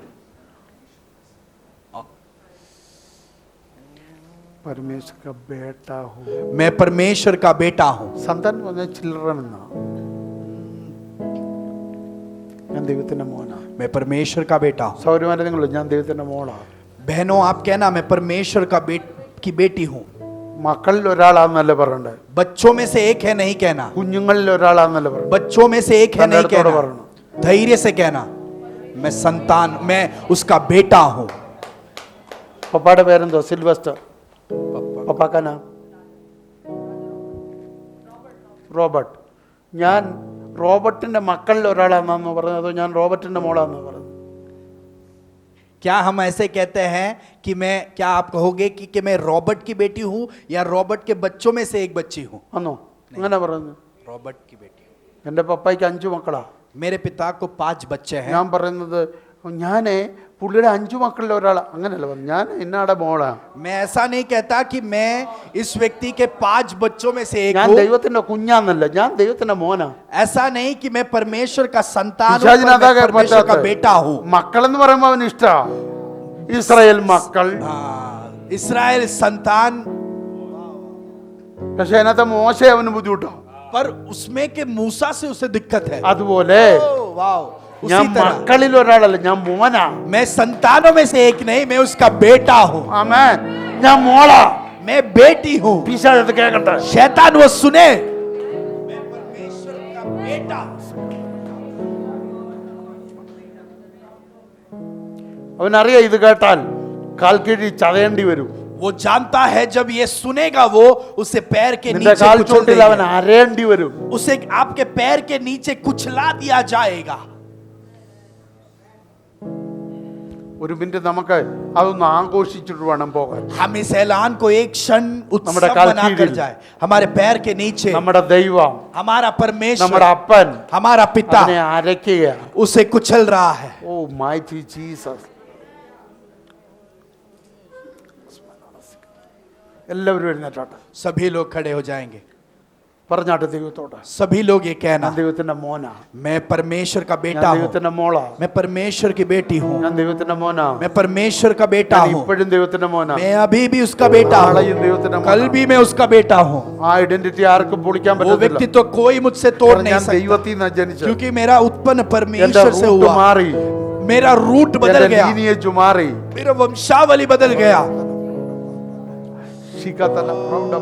परमेश्वर का बेटा हूँ. मैं परमेश्वर का बेटा हूं। സന്താൻ എന്ന് പറഞ്ഞാൽ ചിൽഡ്രൻ എന്നാ. ഞാൻ ദൈവത്തിന്റെ മോനാ. मैं परमेश्वर का बेटा हूं। സൗരമാരെ നിങ്ങൾ, ഞാൻ ദൈവത്തിന്റെ മോളാ. बहनों आप कहना मैं परमेश्वर का की बेटी हूं। മക്കളിൽ ഒരാളാന്നല്ലേ പറയണ്ടേ? बच्चों में से एक है नहीं कहना। കുഞ്ഞുങ്ങളിൽ ഒരാളാന്നല്ലേ പറയണ്ടേ? बच्चों में से एक है नहीं धन्यवाद कहना। वर्ण। धैर्य से कहना मैं संतान, मैं उसका बेटा हूं। പപ്പായുടെ പേരെന്തോ? സിൽവസ്റ്റർ. പപ്പാക്ക നാം റോബർട്ട്. ഞാൻ റോബർട്ടിന്റെ മക്കളിൽ ഒരാളാണെന്ന് പറഞ്ഞത്, അതോ ഞാൻ റോബർട്ടിന്റെ മോളാന്ന് പറഞ്ഞത്? क्या हम ऐसे कहते हैं कि मैं, क्या आप कहोगे कि मैं रॉबर्ट की बेटी हूं या रॉबर्ट के बच्चों में से एक बच्ची हूं? ആന്നോ അങ്ങനെ പറയുന്നത്? रॉबर्ट की बेटी हूं। എൻ്റെ പപ്പായ്ക്ക് 5 മക്കളാ. मेरे पिता को 5 बच्चे हैं। ഞാൻ പറയുന്നത് ഞാൻ പുള്ളിയുടെ 5 മക്കളിൽ ഒരാളാ അങ്ങനെയല്ല പറഞ്ഞു. ഞാൻ ഇന്നാടെ മോളാ. मैं ऐसा नहीं कहता कि मैं इस व्यक्ति के 5 बच्चों में से एक ഞാൻ हूं। ദൈവത്തിന്റെ കുഞ്ഞാന്നല്ല, ഞാൻ ദൈവത്തിന്റെ മോനാ. ऐसा नहीं कि मैं परमेश्वर का संतान हूं, പിശാചിന് पर അതാ मैं परमेश्वर का പറ്റാത്തത്. बेटा हूं। മക്കളെന്ന് പറയുമ്പോൾ അവന് ഇഷ്ടാ. ഇസ്രായേൽ മക്കൾ. इस्राएल संतान, പക്ഷെ അതിനകത്ത് മോശ അവന് ബുദ്ധിമുട്ടാ. पर उसमें के मूसा से उसे दिक्कत है। അതുപോലെ वाओ, ഞാൻ उसी तरह മക്കളിൽ ഒരാളല്ല, ഞാൻ മോനാ. मैं संतानों में से एक नहीं, मैं उसका बेटा हूं। ആമേൻ. ഞാൻ മോളാ. मैं बेटी हूं। പിശാച് അത് കേൾക്കട്ടെ. शैतान वो सुने, मैं परमेश्वर का बेटा हूं। അവനറിയാം ഇത് കേട്ടാൽ കാൽ കീഴി ചതയേണ്ടി വരും. वो जानता है जब ये सुनेगा वो उसे पैर के നിന്റെ नीचे കാൽ कुचल ചോട്ടിൽ അവൻ देंगे। അരയേണ്ടി വരും. उसे आपके पैर के नीचे कुचला दिया जाएगा। ഒരു മിനിറ്റ് നമുക്ക് അതൊന്ന് ആഘോഷിച്ചിട്ട് വേണം പോകാൻ. हम इस ऐलान को एक क्षण നമ്മുടെ उत्सव കാൽ बना कर കീഴിൽ. जाए। हमारे पैर के नीचे നമ്മുടെ ദൈവം, हमारा നമ്മുടെ परमेश्वर, അപ്പൻ हमारा पिता അവനെ അരയ്ക്കുക. उसे कुचल रहा है। ഓ മൈറ്റി ജീസസ്. എല്ലാവരും എഴുന്നേറ്റാട്ടെ. सभी लोग खड़े हो जाएंगे। പറഞ്ഞാട്ടെ ദൈവത്തോട്, सभी लोग ये कहना, ഞാൻ ദൈവത്തിന്റെ മോനാ. मैं परमेश्वर का ഞാൻ बेटा हूँ। ദൈവത്തിന്റെ മോളാ. मैं परमेश्वर की बेटी हूँ। ഞാൻ ദൈവത്തിന്റെ മോനാ. मैं परमेश्वर का बेटा ഞാൻ हूँ। ഇപ്പോഴും ദൈവത്തിന്റെ മോനാ. मैं अभी भी उसका बेटा നാളെയും हूँ। ദൈവത്തിന്റെ कल മോനാ. भी मैं उसका बेटा हूँ। ആ ഐഡന്റിറ്റി ആർക്കും പൊളിക്കാൻ वो പറ്റത്തില്ല. व्यक्तित्व कोई मुझसे तोड़ കാരണം नहीं ഞാൻ सकता, ദൈവത്തിൽ നിന്നാ ജനിച്ചത്. क्योंकि मेरा उत्पन्न എന്റെ परमेश्वर से റൂട്ട് हुआ। മാറി, मेरा रूट बदल എന്റെ गया, ലീനിയേജ് മാറി. मेरा वंशावली बदल गया। ശിഖതല പ്രൗഢ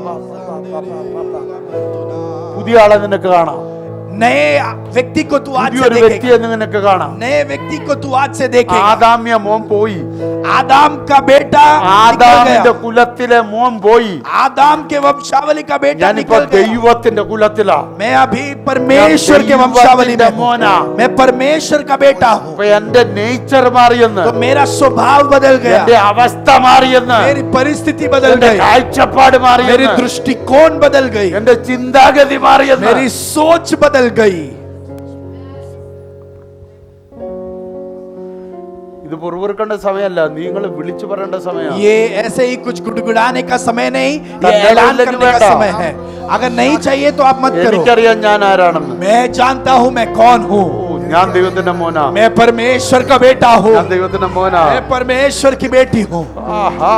പുതിയ ആളെ നിനക്ക് കാണാം. नए व्यक्ति को तू आज से പുതിയൊരു വ്യക്തിയെ देखेगा, നിനക്ക് കാണാം. नए व्यक्ति को तू आज से देखेगा। ആദാമ്യ മോൻ പോയി. आदाम का बेटा निकल ആദാമിന്റെ गया, കുലത്തിലെ മോൻ പോയി. आदाम के वंशावली का बेटा ഞാനിപ്പോ निकल गया। ദൈവത്തിന്റെ കുലത്തിലാ. मैं अभी परमेश्वर के वंशावली में हूं। मोना। मैं परमेश्वर का बेटा हूं। അപ്പൊ എന്റെ നേച്ചർ മാറിയെന്ന്, तो मेरा स्वभाव बदल എന്റെ गया, അവസ്ഥ മാറിയെന്ന്, मेरी परिस्थिति बदल എന്റെ गई, കാഴ്ചപ്പാട് मेरी മാറിയെന്ന്, दृष्टिकोण बदल गई, എന്റെ ചിന്താഗതി മാറിയെന്ന്. मेरी सोच बदल गई। ഇത് പുറവുറുക്കേണ്ട സമയമല്ല, നിങ്ങൾ വിളിച്ചു പറയേണ്ട സമയം. ये ऐसे ही कुछ गुड़गुड़ाने का समय नहीं, ये धन्यवाद ऐलान लेने करने का बैठा। समय है। अगर नहीं चाहिए तो आप मत करो। എനിക്കറിയാം ഞാൻ ആരാണെന്ന്. मैं जानता हूं मैं कौन हूं। ഞാൻ ദൈവത്തിന്റെ മോനാ. मैं परमेश्वर का बेटा हूं। ഞാൻ ദൈവത്തിന്റെ മോനാ. मैं परमेश्वर की बेटी हूं। ആഹാ,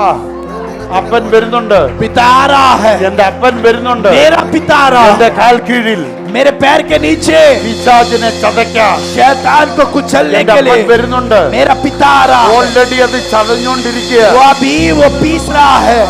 അപ്പൻ വരുന്നുണ്ട്. पिता आ रहा है, എന്റെ അപ്പൻ വരുന്നുണ്ട്. मेरा पिता आ रहा എന്റെ है। കാൽ കീഴിൽ मेरे पैर के नीचे പിശാചിനെ ചതയ്ക്കാൻ शैतान को कुचलने എന്റെ के അപ്പൻ लिए വരുന്നുണ്ട്. मेरा पिता आ रहा है। ഓൾറെഡി അത് ചതഞ്ഞോണ്ടിരിക്കുക. वो अभी वो पीस रहा है।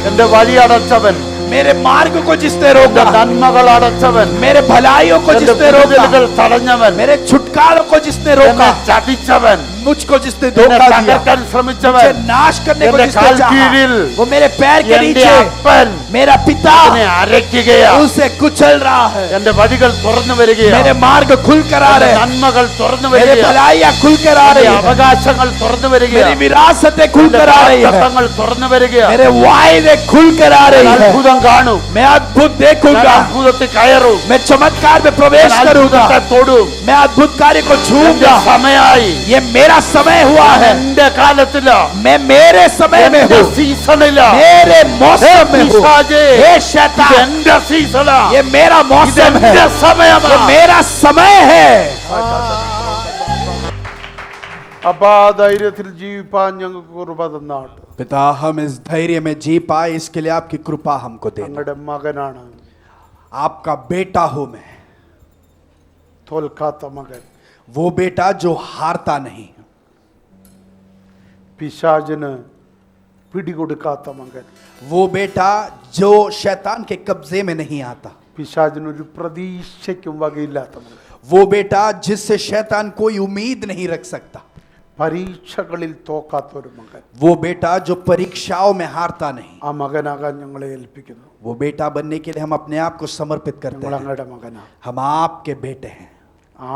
എന്റെ വഴി അടച്ചവൻ, मेरे मार्ग को जिसने എന്റെ रोका, നന്മകൾ അടച്ചവൻ, मेरे भलाइयों को എന്റെ जिसने रोका, വിടുതലുകൾ തടഞ്ഞവൻ, मेरे छुटकारों को जिसने എന്നെ रोका, ചതിച്ചവൻ, मुझको जिसने എന്നെ धोखा दिया, തകർക്കാൻ ശ്രമിച്ചവൻ, मुझे नाश करने को എന്റെ जिसने കാൽ चाहा, കീഴിൽ वो मेरे पैर के എന്റെ नीचे അപ്പൻ मेरा पिता എന്നെ അരയ്ക്കുകയാ. उसे कुचल रहा है। എന്റെ വഴികൾ തുറന്നു വരികയാ. मेरे मार्ग खुल कर आ എന്റെ रहे हैं, നന്മകൾ തുറന്നു मेरे വരികയാ. भलाइयां खुल कर आ रही എന്റെ है, അവകാശങ്ങൾ തുറന്നു വരികയാ. मेरी विरासतें खुल എന്റെ कर आ रही है, വാഗ്ദത്തങ്ങൾ തുറന്നു വരികയാ. मेरे वायदे खुल कर आ रही है। അത്ഭുതം കാണും. मैं अद्भुत ഞാൻ देखूंगा, അത്ഭുതത്തിൽ കയറും. मैं चमत्कार में प्रवेश ഞാൻ करूंगा, അത്ഭുതത്തെ തൊടും. मैं अद्भुत कार्य को എന്റെ छूऊंगा। സമയായി. ये मेरा समय हुआ है, എന്റെ കാലത്തിലാ. मैं मेरे समय में എന്റെ हूँ, സീസണിലാ. मेरे मौसम में हूँ। പിശാചേ, हे ഇത് शैतान, എന്റെ സീസണാ. ये मेरा ഇത് मौसम है, എന്റെ സമയമാ. ये मेरा समय है। അപ്പൊ ആ ധൈര്യത്തിൽ ജീവിപ്പാൻ ഞങ്ങൾക്ക് കൃപ തന്നാട്ട്. पिता, हम इस धैर्य में जी पाए इसके लिए आपकी कृपा हमको देना। ഞങ്ങളുടെ മകനാണ്, आपका बेटा हूं मैं, തോൽക്കാത്ത മകൻ. वो बेटा जो हारता नहीं, പിശാചിന് പിടികൊടുക്കാത്ത മകൻ. वो बेटा जो शैतान के कब्जे में नहीं आता, പിശാചിന് ഒരു പ്രതീക്ഷയ്ക്കും വകയില്ലാത്ത മകൻ. वो बेटा जिससे शैतान कोई उम्मीद नहीं रख सकता, പരീക്ഷകളിൽ തോക്കാത്ത ഒരു മകൻ. वो बेटा जो परीक्षाओं में हारता नहीं। ആ മകനാകാൻ ഞങ്ങളെ ഏൽപ്പിക്കുന്നു. वो बेटा बनने के लिए हम अपने आप को समर्पित करते ഞങ്ങൾ हैं। അങ്ങയുടെ മകനാണ്. हम आपके बेटे हैं। ആ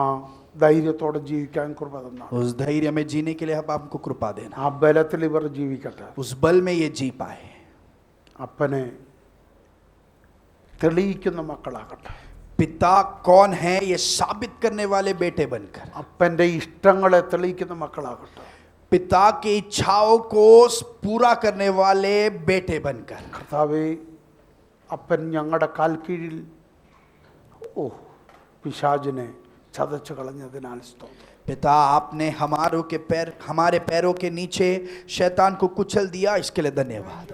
ധൈര്യത്തോടെ ജീവിക്കാൻ കൃപ തന്നാണ്. उस धैर्य में जीने के लिए हम आपको कृपा देना, ആ ബലത്തിൽ ഇവർ ജീവിക്കട്ടെ. उस बल में ये जी पाए। അപ്പനെ തെളിയിക്കുന്ന മക്കളാകട്ടെ. पिता कौन है ये साबित करने वाले बेटे बनकर, അപ്പന്റെ ഇഷ്ടങ്ങളെ തെളിയിക്കുന്ന മക്കളാകട്ടെ. पिता की इच्छाओं को पूरा करने वाले बेटे बनकर। കർത്താവേ, അപ്പൻ ഞങ്ങളുടെ കാൽ കീഴിൽ പിശാചിനെ ചതച്ചു കളഞ്ഞതിനാൽ സ്തോത്രം. पिता, आपने हमारे पैरों के नीचे शैतान को कुचल दिया, इसके लिए धन्यवाद।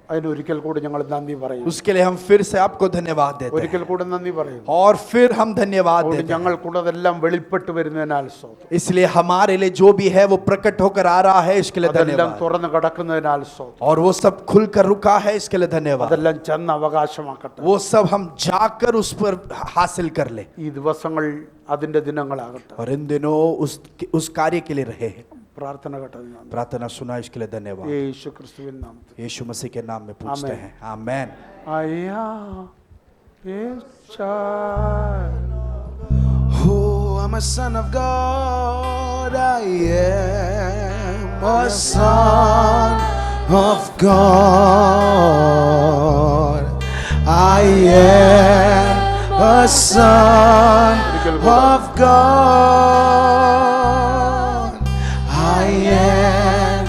അതിനൊരിക്കൽ കൂടി ഞങ്ങൾ നന്ദി പറയും. उसके लिए हम फिर से आपको धन्यवाद देते हैं, ഒരിക്കൽ കൂടി നന്ദി പറയും. और फिर हम धन्यवाद അതുകൊണ്ട് देते हैं। ഞങ്ങൾക്കുള്ളതെല്ലാം വെളിപ്പെട്ട് വരുന്നതിനാൽ സ്തോത്രം. इसलिए हमारे लिए जो भी है वो प्रकट होकर आ रहा है, इसके लिए അതെല്ലാം धन्यवाद। തുറന്നു കിടക്കുന്നതിനാൽ സ്തോത്രം. और वो सब खुलकर रुका है, इसके लिए धन्यवाद। അതെല്ലാം ചെന്ന് അവകാശമാക്കട്ടെ. वो सब हम जाकर उस पर हासिल कर ले, ഈ ദിവസങ്ങൾ അതിന്റെ ദിനങ്ങളാകട്ടെ. और इन दिनों उस कार्य के लिए रहे। പ്രാർത്ഥന കേട്ടത് प्रार्थना सुना, इसके लिए धन्यवाद। യേശു ക്രിസ്തുവിൻ നാമത്തിൽ. यीशु मसीह के नाम में पूछते आमीन। हैं, आमेन। I am a child. Oh, I'm a son of God. I am a son of God. I am a son of God. I am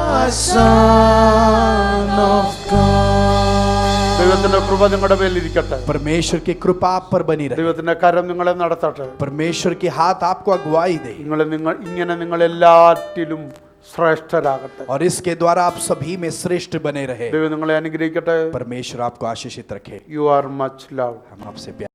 a son of God. ദൈവത്തിന്റെ കൃപ നിങ്ങളുടെ മേലിരിക്കട്ടെ. परमेश्वर की कृपा आप पर बनी रहे, ദൈവത്തിന്റെ കരം നിങ്ങളെ നടത്തട്ടെ. परमेश्वर की हाथ आपको अगुवाई दे, നിങ്ങൾ എല്ലാറ്റിലും ശ്രേഷ്ഠരാകട്ടെ. और इसके द्वारा आप सभी में श्रेष्ठ बने रहे। ദൈവം നിങ്ങളെ അനുഗ്രഹിക്കട്ടെ. परमेश्वर आपको आशीषित रखे। You are much love. हम आपसे प्यार